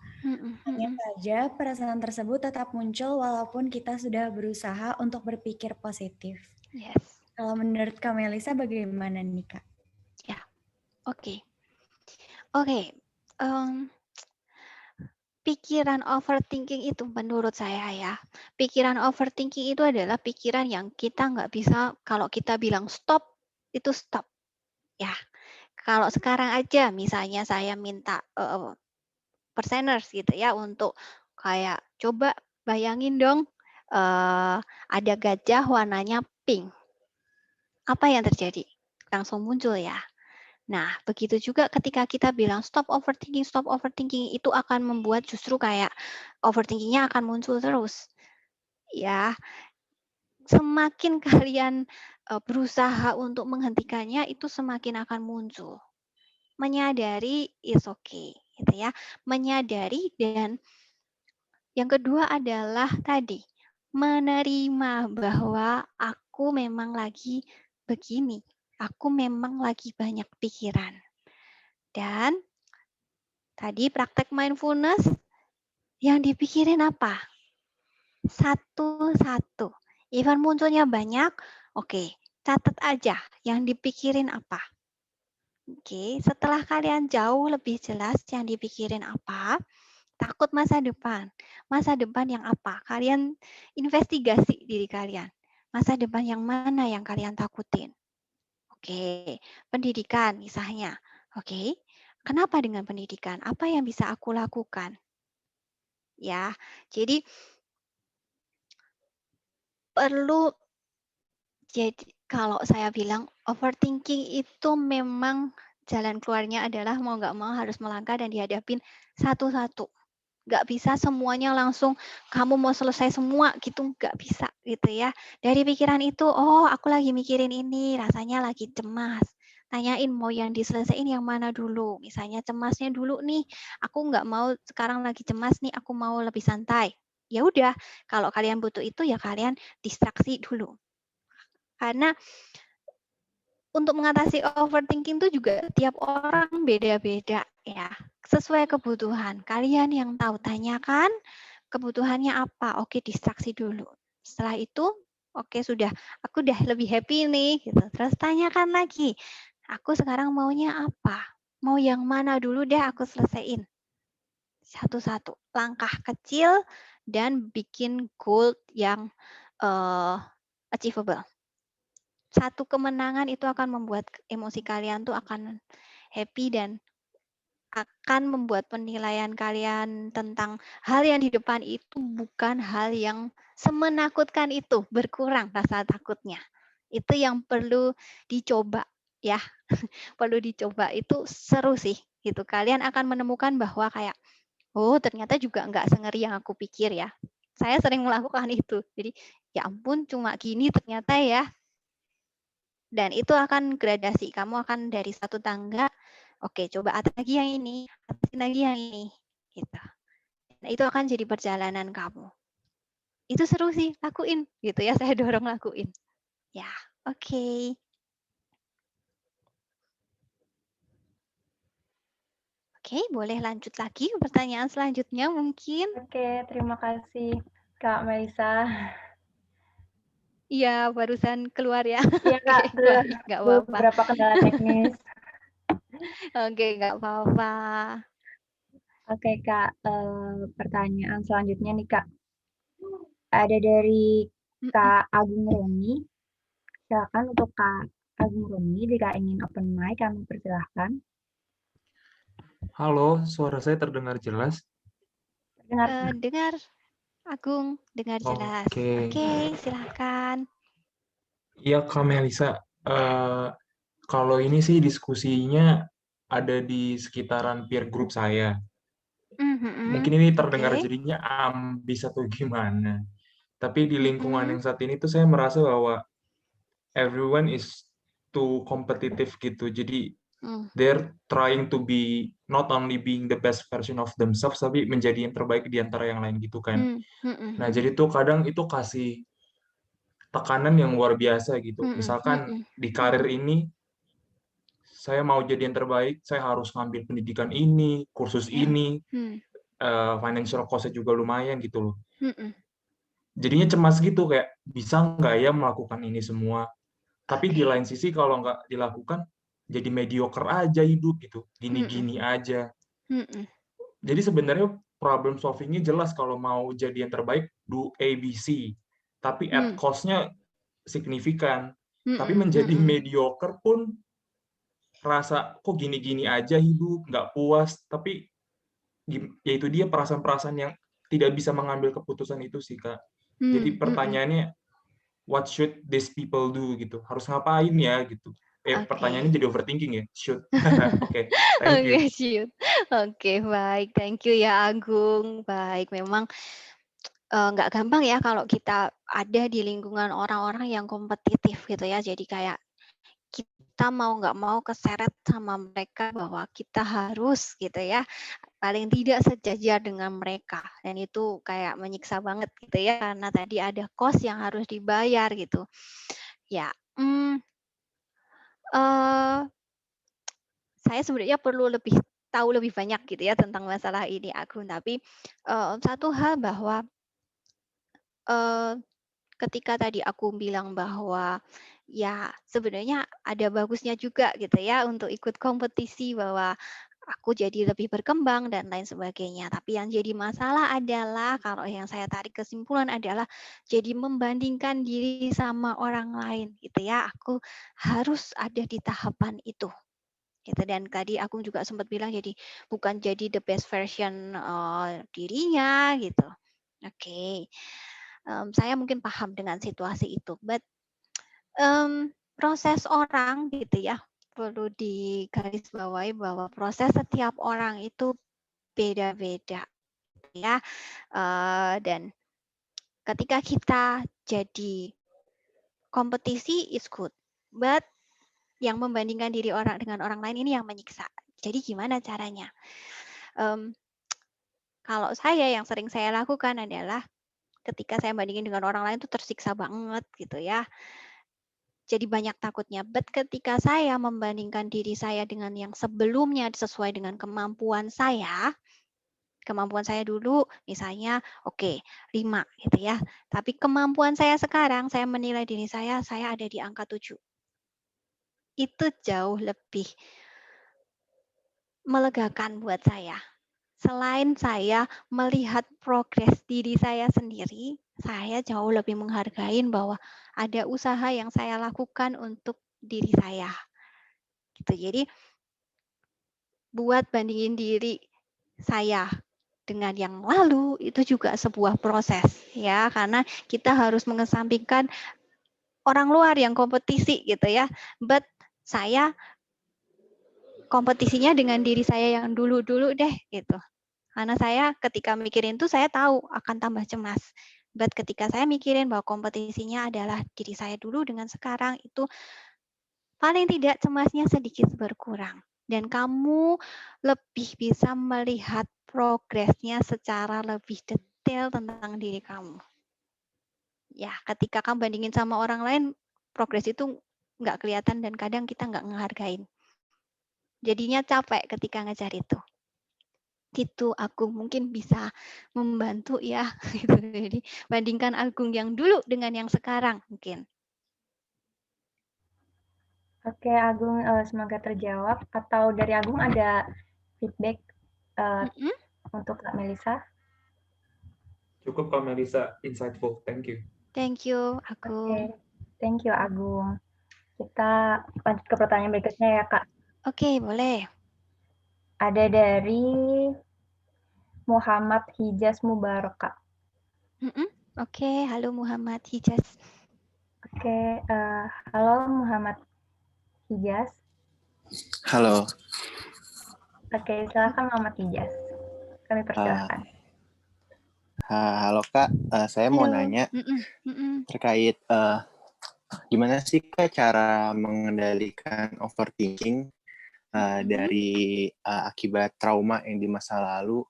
Hanya saja perasaan tersebut tetap muncul walaupun kita sudah berusaha untuk berpikir positif. Yes. Kalau menurut Kak Melisa bagaimana nih, Kak? Ya, oke. Oke, pikiran overthinking itu menurut saya ya, pikiran overthinking itu adalah pikiran yang kita nggak bisa, kalau kita bilang stop, itu stop. Ya, kalau sekarang aja misalnya saya minta perseners gitu ya untuk kayak coba bayangin dong ada gajah warnanya pink. Apa yang terjadi? Langsung muncul ya. Nah, begitu juga ketika kita bilang stop overthinking itu akan membuat justru kayak overthinkingnya akan muncul terus. Ya, semakin kalian berusaha untuk menghentikannya, itu semakin akan muncul. Menyadari is okay, gitu ya. Menyadari, dan yang kedua adalah tadi menerima bahwa aku memang lagi begini. Aku memang lagi banyak pikiran. Dan tadi praktek mindfulness, yang dipikirin apa? Satu-satu. Even munculnya banyak, oke, catat aja yang dipikirin apa. Oke, setelah kalian jauh lebih jelas yang dipikirin apa, takut masa depan. Masa depan yang apa? Kalian investigasi diri kalian. Masa depan yang mana yang kalian takutin? Oke, pendidikan misalnya. Oke, kenapa dengan pendidikan? Apa yang bisa aku lakukan? Ya, jadi perlu, jadi kalau saya bilang overthinking itu memang jalan keluarnya adalah mau nggak mau harus melangkah dan dihadapin satu-satu. Nggak bisa semuanya langsung kamu mau selesai semua gitu, nggak bisa gitu ya. Dari pikiran itu, oh aku lagi mikirin ini, rasanya lagi cemas. Tanyain mau yang diselesaikan yang mana dulu. Misalnya cemasnya dulu nih, aku nggak mau sekarang lagi cemas nih, aku mau lebih santai. ya udah, kalau kalian butuh itu ya kalian distraksi dulu. Karena untuk mengatasi overthinking itu juga tiap orang beda-beda ya. Sesuai kebutuhan. Kalian yang tahu, tanyakan kebutuhannya apa. Oke, distraksi dulu. Setelah itu, oke sudah, aku udah lebih happy nih gitu. Terus tanyakan lagi, aku sekarang maunya apa? Mau yang mana dulu deh aku selesaiin. Satu-satu. Langkah kecil dan bikin goal yang achievable. Satu kemenangan itu akan membuat emosi kalian tuh akan happy dan akan membuat penilaian kalian tentang hal yang di depan itu bukan hal yang semenakutkan itu, berkurang rasa takutnya. Itu yang perlu dicoba ya. Perlu dicoba, itu seru sih gitu. Kalian akan menemukan bahwa kayak oh ternyata juga nggak sengeri yang aku pikir ya. Saya sering melakukan itu. Jadi ya ampun cuma gini ternyata ya. Dan itu akan gradasi. Kamu akan dari satu tangga, oke coba atas lagi yang ini, atas lagi yang ini. Gitu. Nah, itu akan jadi perjalanan kamu. Itu seru sih, lakuin. Gitu ya, saya dorong lakuin. Ya, oke. Oke, boleh lanjut lagi pertanyaan selanjutnya mungkin. Oke, terima kasih Kak Melisa. Iya, barusan keluar ya. Iya Kak, Baik, nggak apa-apa. beberapa kendala teknis. Oke, nggak apa-apa. Oke Kak, pertanyaan selanjutnya nih Kak. Ada dari Kak Agung Roni. Silakan untuk Kak Agung Roni, jika ingin open mic kami persilahkan. Halo, suara saya terdengar jelas? Dengar. Dengar, Agung, dengar jelas. Oke, silakan. Iya, Kak Melisa. Kalau ini sih diskusinya ada di sekitaran peer group saya. Mungkin ini terdengar jadinya ambis atau gimana. Tapi di lingkungan yang saat ini tuh saya merasa bahwa everyone is too competitive gitu. Jadi they're trying to be not only being the best version of themselves, tapi menjadi yang terbaik di antara yang lain gitu kan. Nah, jadi tuh kadang itu kasih tekanan yang luar biasa gitu. Misalkan di karir ini, saya mau jadi yang terbaik, saya harus ngambil pendidikan ini, kursus ini, financial cost-nya juga lumayan gitu loh. Jadinya cemas gitu, kayak bisa nggak ya melakukan ini semua. Tapi di lain sisi kalau nggak dilakukan, jadi mediocre aja hidup gitu, gini-gini aja. Jadi sebenarnya problem solving-nya jelas kalau mau jadi yang terbaik, do ABC. Tapi at cost-nya signifikan. Tapi menjadi mediocre pun rasa kok gini-gini aja hidup, nggak puas. Tapi ya itu dia perasaan-perasaan yang tidak bisa mengambil keputusan itu sih, Kak. Jadi pertanyaannya, what should these people do gitu? Harus ngapain ya gitu? Pertanyaannya jadi overthinking ya. Should. Oke, thank you. Should. Oke, baik. Thank you ya Agung. Baik, memang nggak gampang ya kalau kita ada di lingkungan orang-orang yang kompetitif gitu ya. Jadi kayak kita mau nggak mau keseret sama mereka bahwa kita harus gitu ya. Paling tidak sejajar dengan mereka. Dan itu kayak menyiksa banget gitu ya. Karena tadi ada cost yang harus dibayar gitu. Ya, saya sebenarnya perlu tahu lebih banyak gitu ya tentang masalah ini Agung. Tapi satu hal bahwa ketika tadi aku bilang bahwa ya sebenarnya ada bagusnya juga gitu ya untuk ikut kompetisi, bahwa aku jadi lebih berkembang dan lain sebagainya. Tapi yang jadi masalah adalah, kalau yang saya tarik kesimpulan adalah jadi membandingkan diri sama orang lain gitu ya. Aku harus ada di tahapan itu. Gitu. Dan tadi aku juga sempat bilang jadi bukan jadi the best version dirinya gitu. Oke. Saya mungkin paham dengan situasi itu, but proses orang gitu ya, perlu digarisbawahi bahwa proses setiap orang itu beda-beda ya. Dan ketika kita jadi kompetisi is good, but yang membandingkan diri orang dengan orang lain ini yang menyiksa. Jadi gimana caranya? Kalau saya yang sering saya lakukan adalah ketika saya bandingin dengan orang lain tuh tersiksa banget gitu ya. Jadi banyak takutnya. But ketika saya membandingkan diri saya dengan yang sebelumnya sesuai dengan kemampuan saya dulu misalnya 5 gitu ya. Tapi kemampuan saya sekarang, saya menilai diri saya ada di angka 7. Itu jauh lebih melegakan buat saya. Selain saya melihat progres diri saya sendiri, saya jauh lebih menghargai bahwa ada usaha yang saya lakukan untuk diri saya. Gitu. Jadi buat bandingin diri saya dengan yang lalu itu juga sebuah proses ya, karena kita harus mengesampingkan orang luar yang kompetisi gitu ya. But saya kompetisinya dengan diri saya yang dulu-dulu deh gitu. Karena saya ketika mikirin itu saya tahu akan tambah cemas. But ketika saya mikirin bahwa kompetisinya adalah diri saya dulu dengan sekarang, itu paling tidak cemasnya sedikit berkurang. Dan kamu lebih bisa melihat progresnya secara lebih detail tentang diri kamu. Ya, ketika kamu bandingin sama orang lain, progres itu nggak kelihatan dan kadang kita nggak ngehargain. Jadinya capek ketika ngejar itu. Itu Agung mungkin bisa membantu ya. Jadi bandingkan Agung yang dulu dengan yang sekarang mungkin. Oke, Agung, semoga terjawab. Atau dari Agung ada feedback untuk Kak Melisa? Cukup Kak Melisa, insightful. Thank you. Thank you, Agung. Thank you, Agung. Kita lanjut ke pertanyaan berikutnya ya, Kak. Oke, boleh. Ada dari Muhammad Hijaz Mubarak, Kak. Oke, halo Muhammad Hijaz. Oke, halo Muhammad Hijaz. Halo. Oke, silakan Muhammad Hijaz. Kami persilahkan. Halo Kak, saya mau nanya terkait gimana sih Kak cara mengendalikan overthinking dari akibat trauma yang di masa lalu,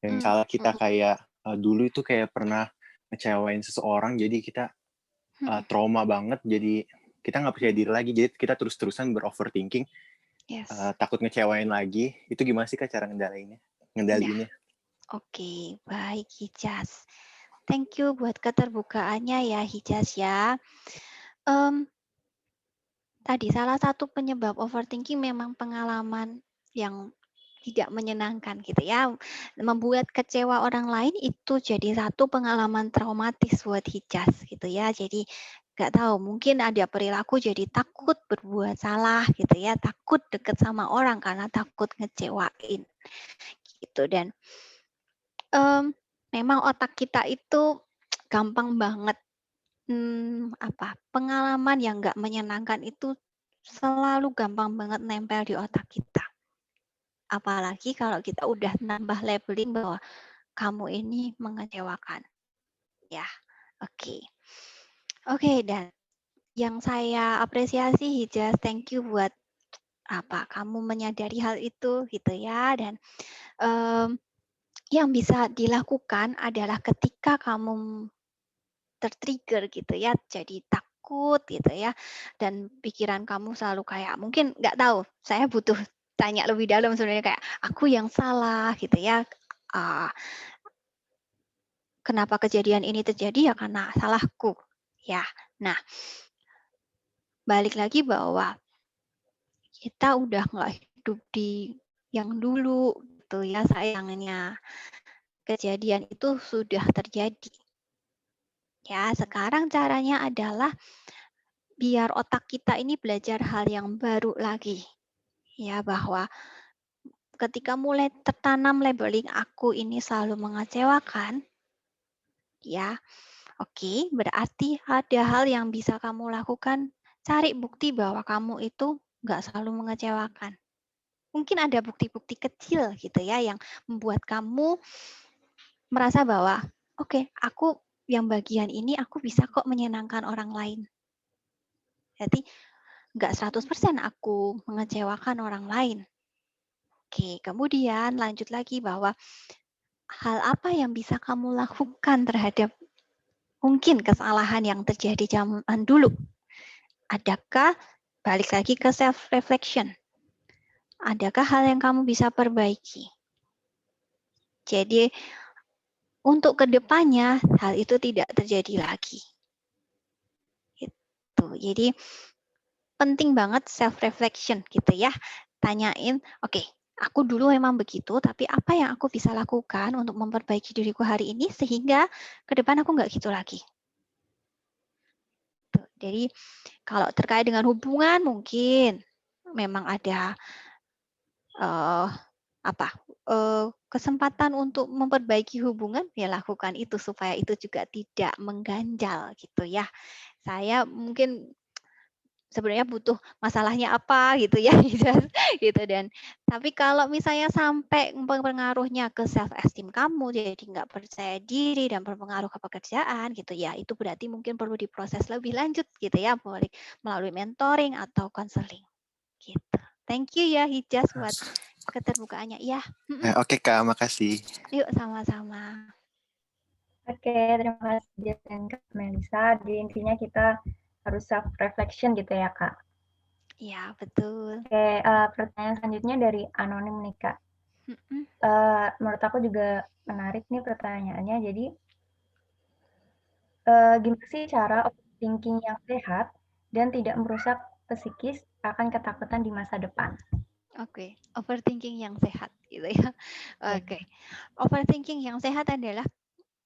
yang misalnya kita kayak dulu itu kayak pernah ngecewain seseorang, jadi kita trauma banget, jadi kita nggak percaya diri lagi, jadi kita terus-terusan beroverthinking, takut ngecewain lagi. Itu gimana sih Kak cara ngendaliinnya? Oke, baik Hijaz. Thank you buat keterbukaannya ya Hijaz ya. Tadi salah satu penyebab overthinking memang pengalaman yang tidak menyenangkan gitu ya. Membuat kecewa orang lain itu jadi satu pengalaman traumatis buat Hijaz gitu ya. Jadi nggak tahu, mungkin ada perilaku jadi takut berbuat salah gitu ya, takut deket sama orang karena takut ngecewain gitu. Dan memang otak kita itu gampang banget pengalaman yang nggak menyenangkan itu selalu gampang banget nempel di otak kita. Apalagi kalau kita udah nambah labeling bahwa kamu ini mengecewakan. Ya, oke, dan yang saya apresiasi Hijaz, thank you buat kamu menyadari hal itu gitu ya. Dan yang bisa dilakukan adalah ketika kamu tertrigger gitu ya, jadi takut gitu ya, dan pikiran kamu selalu kayak mungkin nggak tahu, saya butuh tanya lebih dalam sebenarnya, kayak aku yang salah gitu ya, kenapa kejadian ini terjadi ya karena salahku ya. Nah, balik lagi bahwa kita udah nggak hidup di yang dulu gitu ya, sayangnya kejadian itu sudah terjadi. Ya, sekarang caranya adalah biar otak kita ini belajar hal yang baru lagi. Ya, bahwa ketika mulai tertanam labeling aku ini selalu mengecewakan, ya, berarti ada hal yang bisa kamu lakukan, cari bukti bahwa kamu itu nggak selalu mengecewakan. Mungkin ada bukti-bukti kecil gitu ya, yang membuat kamu merasa bahwa, aku yang bagian ini aku bisa kok menyenangkan orang lain. Jadi nggak 100% aku mengecewakan orang lain. Kemudian lanjut lagi bahwa hal apa yang bisa kamu lakukan terhadap mungkin kesalahan yang terjadi zaman dulu? Adakah balik lagi ke self reflection? Adakah hal yang kamu bisa perbaiki? Jadi untuk kedepannya hal itu tidak terjadi lagi. Gitu. Jadi penting banget self reflection gitu ya. Tanyain, oke, aku dulu memang begitu, tapi apa yang aku bisa lakukan untuk memperbaiki diriku hari ini sehingga ke depan aku nggak gitu lagi. Tuh, jadi kalau terkait dengan hubungan mungkin memang ada kesempatan untuk memperbaiki hubungan, ya lakukan itu supaya itu juga tidak mengganjal gitu ya. Saya mungkin sebenarnya butuh masalahnya apa gitu ya gitu dan tapi kalau misalnya sampai pengaruhnya ke self esteem kamu jadi nggak percaya diri dan berpengaruh ke pekerjaan gitu ya, itu berarti mungkin perlu diproses lebih lanjut gitu ya, boleh melalui mentoring atau konseling gitu. Thank you ya Hijaz buat keterbukaannya ya. Oke Kak, makasih. Yuk sama-sama. Oke, terima kasih dan Kak Melisa. Jadi intinya kita harus self reflection gitu ya Kak. Iya betul. Oke, pertanyaan selanjutnya dari anonim nih Kak. Menurut aku juga menarik nih pertanyaannya. Jadi gimana sih cara overthinking yang sehat dan tidak merusak psikis akan ketakutan di masa depan? Oke, overthinking yang sehat gitu ya. Oke, overthinking yang sehat adalah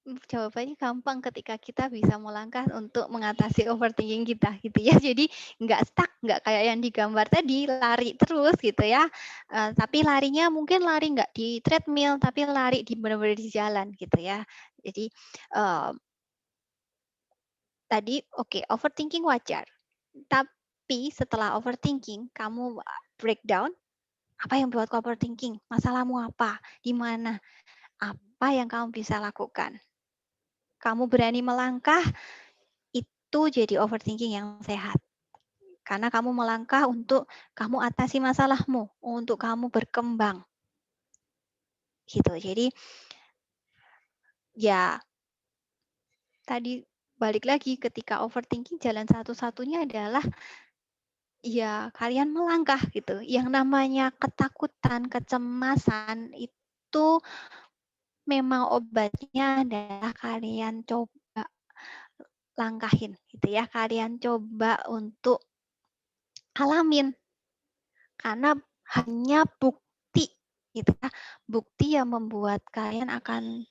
jawabannya gampang ketika kita bisa melangkah untuk mengatasi overthinking kita gitu ya. Jadi nggak stuck, nggak kayak yang digambar tadi lari terus gitu ya. Tapi larinya mungkin lari nggak di treadmill, tapi lari di benar-benar di jalan gitu ya. Jadi tadi oke, overthinking wajar. Tapi setelah overthinking kamu breakdown, apa yang buat kau overthinking? Masalahmu apa? Di mana? Apa yang kamu bisa lakukan? Kamu berani melangkah, itu jadi overthinking yang sehat. Karena kamu melangkah untuk kamu atasi masalahmu, untuk kamu berkembang. Gitu. Jadi ya tadi balik lagi ketika overthinking jalan satu-satunya adalah ya kalian melangkah gitu. Yang namanya ketakutan, kecemasan itu memang obatnya adalah kalian coba langkahin gitu ya. Kalian coba untuk alamin. Karena hanya bukti gitu ya. Bukti yang membuat kalian akan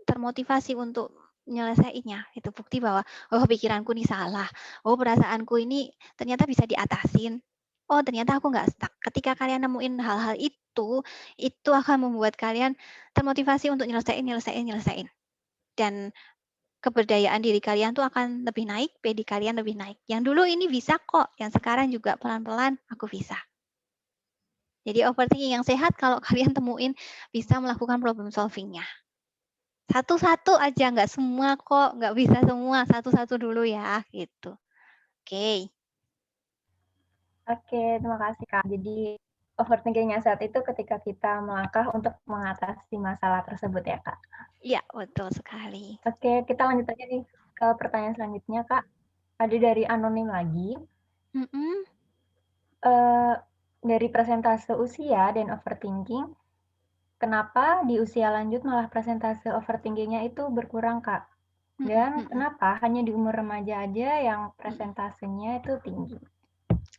termotivasi untuk menyelesaikannya. Itu bukti bahwa oh pikiranku ini salah. Oh perasaanku ini ternyata bisa diatasin. Oh ternyata aku nggak stuck. Ketika kalian nemuin hal-hal itu akan membuat kalian termotivasi untuk nyelesain. Dan keberdayaan diri kalian tuh akan lebih naik, PD kalian lebih naik. Yang dulu ini bisa kok, yang sekarang juga pelan-pelan aku bisa. Jadi overthinking yang sehat kalau kalian temuin bisa melakukan problem solving-nya. Satu-satu aja, nggak semua kok, nggak bisa semua, satu-satu dulu ya, gitu. Oke. Oke, terima kasih Kak. Jadi overthinking yang sehat itu ketika kita melangkah untuk mengatasi masalah tersebut ya Kak? Iya, betul sekali. Oke, kita lanjut aja nih ke pertanyaan selanjutnya Kak. Ada dari anonim lagi. Dari persentase usia dan overthinking, kenapa di usia lanjut malah persentase overthinking-nya itu berkurang, Kak? Dan kenapa hanya di umur remaja aja yang persentasenya itu tinggi?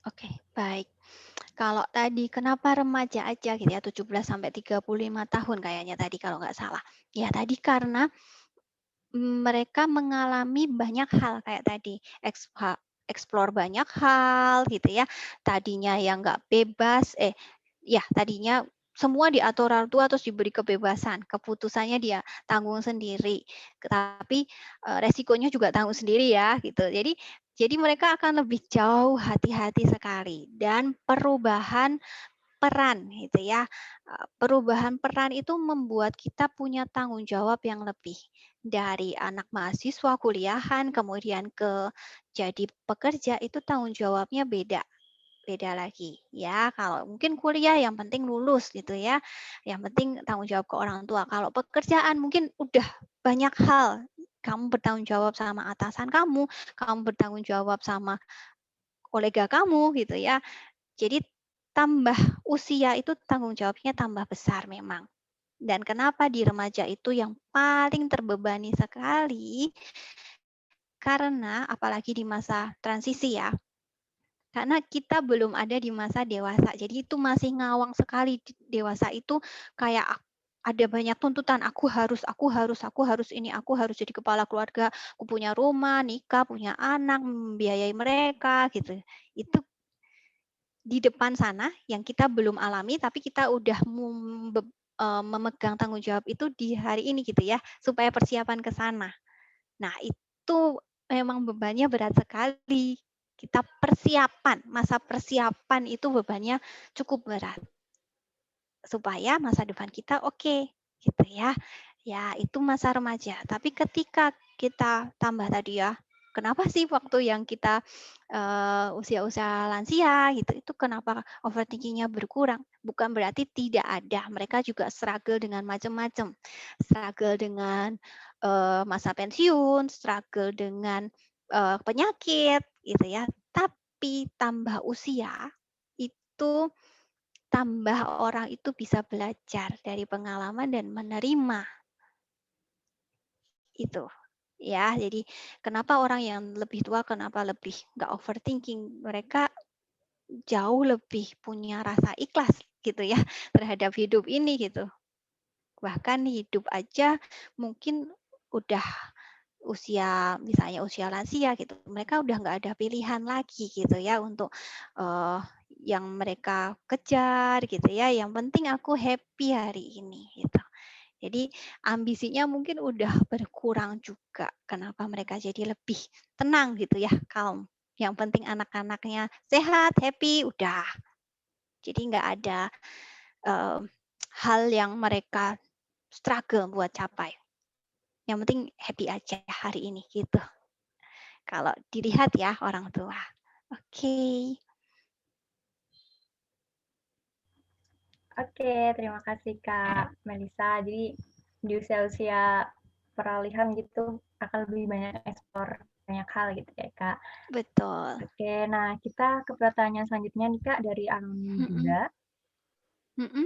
Oke, baik. Kalau tadi kenapa remaja aja gitu ya, 17 sampai 35 tahun kayaknya tadi kalau nggak salah. Ya tadi karena mereka mengalami banyak hal kayak tadi, explore banyak hal gitu ya. Tadinya yang nggak bebas, tadinya semua diatur orang tua terus diberi kebebasan, keputusannya dia tanggung sendiri. Tapi resikonya juga tanggung sendiri ya gitu. Jadi mereka akan lebih jauh hati-hati sekali dan perubahan peran gitu ya. Perubahan peran itu membuat kita punya tanggung jawab yang lebih. Dari anak mahasiswa kuliahan kemudian ke jadi pekerja itu tanggung jawabnya beda lagi ya. Kalau mungkin kuliah yang penting lulus gitu ya, yang penting tanggung jawab ke orang tua. Kalau pekerjaan mungkin udah banyak hal kamu bertanggung jawab sama atasan kamu bertanggung jawab sama kolega kamu gitu ya. Jadi tambah usia itu tanggung jawabnya tambah besar memang. Dan kenapa di remaja itu yang paling terbebani sekali? Karena apalagi di masa transisi ya. Karena kita belum ada di masa dewasa. Jadi itu masih ngawang sekali. Dewasa itu kayak ada banyak tuntutan. Aku harus ini, aku harus jadi kepala keluarga, aku punya rumah, nikah, punya anak, membiayai mereka gitu. Itu di depan sana yang kita belum alami, tapi kita udah memegang tanggung jawab itu di hari ini gitu ya, supaya persiapan ke sana. Nah itu memang bebannya berat sekali. Kita masa persiapan itu bebannya cukup berat. Supaya masa depan kita oke, gitu ya. Ya, itu masa remaja. Tapi ketika kita tambah tadi ya, kenapa sih waktu yang kita usia-usia lansia gitu, itu kenapa overthinkingnya berkurang? Bukan berarti tidak ada. Mereka juga struggle dengan macam-macam. Struggle dengan masa pensiun, struggle dengan penyakit gitu ya. Tapi tambah usia itu tambah orang itu bisa belajar dari pengalaman dan menerima itu. Ya, jadi kenapa orang yang lebih tua kenapa lebih nggak overthinking? Mereka jauh lebih punya rasa ikhlas gitu ya terhadap hidup ini gitu. Bahkan hidup aja mungkin udah misalnya usia lansia gitu, mereka udah nggak ada pilihan lagi gitu ya untuk yang mereka kejar gitu ya. Yang penting aku happy hari ini gitu. Jadi ambisinya mungkin udah berkurang juga. Kenapa mereka jadi lebih tenang gitu ya, calm. Yang penting anak-anaknya sehat, happy, udah. Jadi nggak ada hal yang mereka struggle buat capai. Yang penting happy aja hari ini gitu. Kalau dilihat ya orang tua. Oke. Oke, terima kasih Kak Melisa. Jadi di usia-usia peralihan gitu akan lebih banyak eksplor banyak hal gitu ya Kak. Betul. Oke, nah kita ke pertanyaan selanjutnya nih Kak dari Almi juga.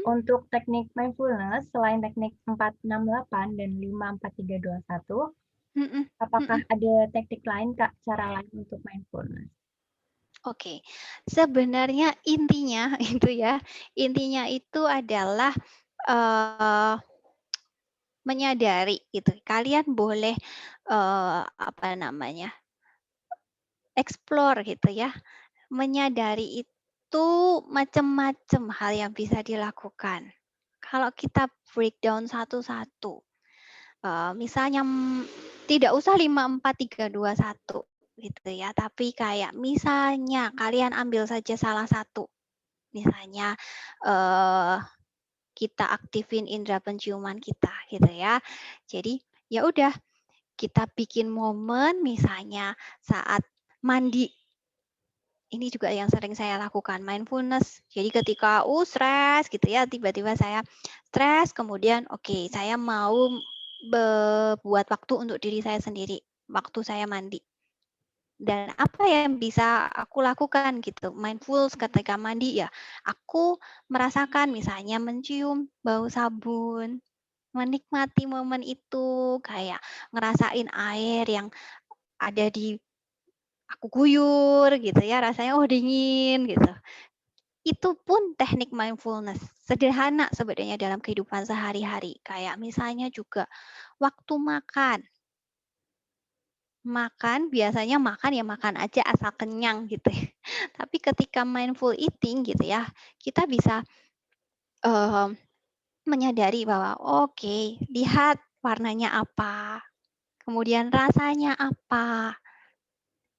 Untuk teknik mindfulness, selain teknik 468 dan 54321, apakah ada teknik lain Kak, cara lain untuk mindfulness? Oke, sebenarnya intinya itu adalah menyadari gitu. Kalian boleh explore gitu ya. Menyadari itu macam-macam hal yang bisa dilakukan. Kalau kita breakdown satu-satu, misalnya tidak usah 54321 gitu ya, tapi kayak misalnya kalian ambil saja salah satu, misalnya kita aktifin indera penciuman kita gitu ya. Jadi ya udah kita bikin momen misalnya saat mandi. Ini juga yang sering saya lakukan, mindfulness. Jadi ketika stres gitu ya, tiba-tiba saya stres, kemudian oke, saya mau buat waktu untuk diri saya sendiri, waktu saya mandi. Dan apa yang bisa aku lakukan gitu, mindful ketika mandi ya, aku merasakan misalnya mencium bau sabun, menikmati momen itu, kayak ngerasain air yang ada di aku guyur gitu ya, rasanya dingin gitu. Itu pun teknik mindfulness, sederhana sebenarnya dalam kehidupan sehari-hari. Kayak misalnya juga waktu makan. Biasanya makan aja asal kenyang gitu ya. Tapi ketika mindful eating gitu ya, kita bisa menyadari bahwa oke, lihat warnanya apa, kemudian rasanya apa.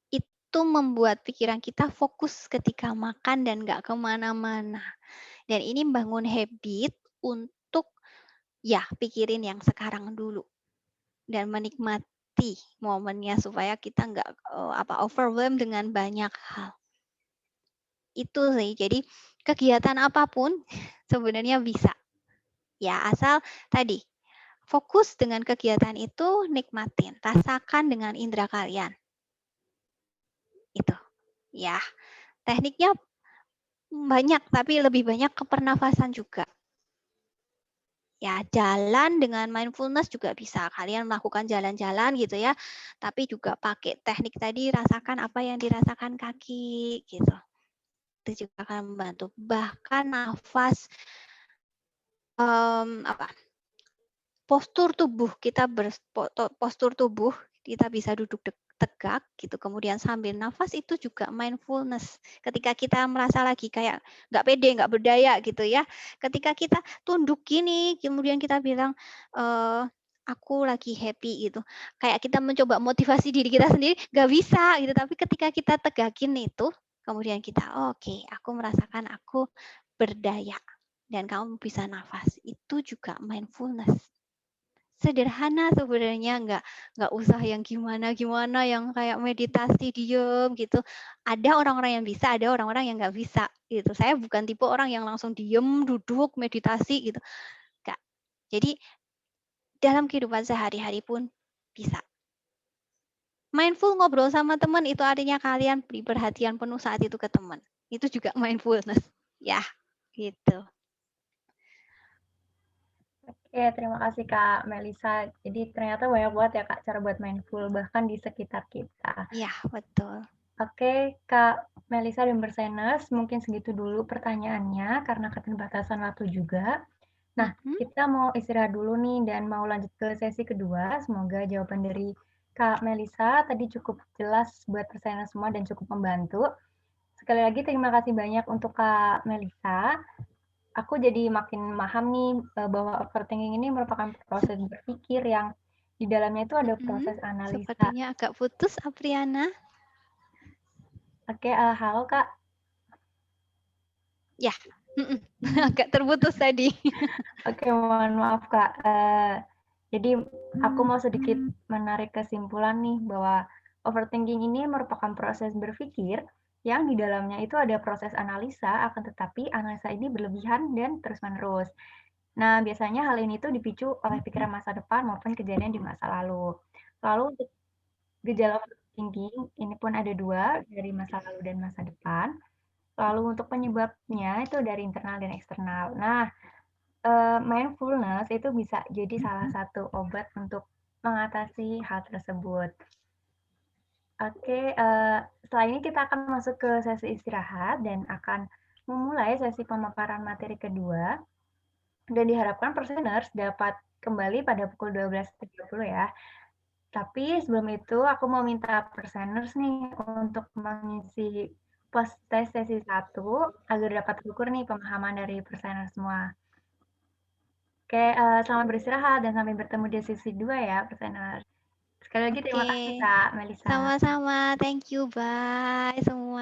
Itu membuat pikiran kita fokus ketika makan dan nggak kemana-mana. Dan ini bangun habit untuk ya pikirin yang sekarang dulu dan menikmati momennya supaya kita nggak overwhelmed dengan banyak hal. Itu sih. Jadi kegiatan apapun sebenarnya bisa. Ya asal tadi fokus dengan kegiatan itu, nikmatin, rasakan dengan indera kalian. Itu. Ya. Tekniknya banyak, tapi lebih banyak ke pernafasan juga. Ya, jalan dengan mindfulness juga bisa. Kalian melakukan jalan-jalan gitu ya. Tapi juga pakai teknik tadi, rasakan apa yang dirasakan kaki gitu. Itu juga akan membantu. Bahkan nafas, postur tubuh kita postur tubuh kita bisa duduk tegak gitu, kemudian sambil nafas itu juga mindfulness. Ketika kita merasa lagi kayak nggak pede, nggak berdaya gitu ya, ketika kita tunduk gini, kemudian kita bilang aku lagi happy gitu, kayak kita mencoba motivasi diri kita sendiri, nggak bisa gitu. Tapi ketika kita tegakin itu, kemudian kita oke, aku merasakan aku berdaya dan kamu bisa nafas, itu juga mindfulness. Sederhana sebenarnya, nggak usah yang gimana yang kayak meditasi diem gitu. Ada orang-orang yang bisa, ada orang-orang yang nggak bisa gitu. Saya bukan tipe orang yang langsung diem duduk meditasi gitu, nggak. Jadi dalam kehidupan sehari-hari pun bisa. Mindful ngobrol sama teman itu artinya kalian beri perhatian penuh saat itu ke teman, itu juga mindfulness ya gitu. Oke, terima kasih Kak Melisa. Jadi ternyata banyak banget ya Kak cara buat mindful bahkan di sekitar kita. Iya, betul. Oke, Kak Melisa dan Berseners, mungkin segitu dulu pertanyaannya karena keterbatasan waktu juga. Nah, kita mau istirahat dulu nih dan mau lanjut ke sesi kedua. Semoga jawaban dari Kak Melisa tadi cukup jelas buat Berseners semua dan cukup membantu. Sekali lagi terima kasih banyak untuk Kak Melisa. Aku jadi makin paham nih bahwa overthinking ini merupakan proses berpikir yang di dalamnya itu ada proses analisa. Sepertinya agak putus, Apriana. Oke, halo Kak. Ya, agak terputus tadi. Oke, mohon maaf Kak. Jadi aku mau sedikit menarik kesimpulan nih bahwa overthinking ini merupakan proses berpikir yang di dalamnya itu ada proses analisa, akan tetapi analisa ini berlebihan dan terus-menerus. Nah, biasanya hal ini tuh dipicu oleh pikiran masa depan maupun kejadian di masa lalu. Lalu untuk gejala overthinking ini pun ada dua, dari masa lalu dan masa depan. Lalu untuk penyebabnya itu dari internal dan eksternal. Nah, mindfulness itu bisa jadi salah satu obat untuk mengatasi hal tersebut. Oke, setelah ini kita akan masuk ke sesi istirahat dan akan memulai sesi pemaparan materi kedua. Dan diharapkan Perseners dapat kembali pada pukul 12.30 ya. Tapi sebelum itu aku mau minta Perseners nih untuk mengisi post test sesi 1 agar dapat ukur nih pemahaman dari Perseners semua. Oke, selamat beristirahat dan sampai bertemu di sesi 2 ya, Perseners. Sekali lagi terima kasih Kak Melisa. Sama-sama, thank you, bye semua.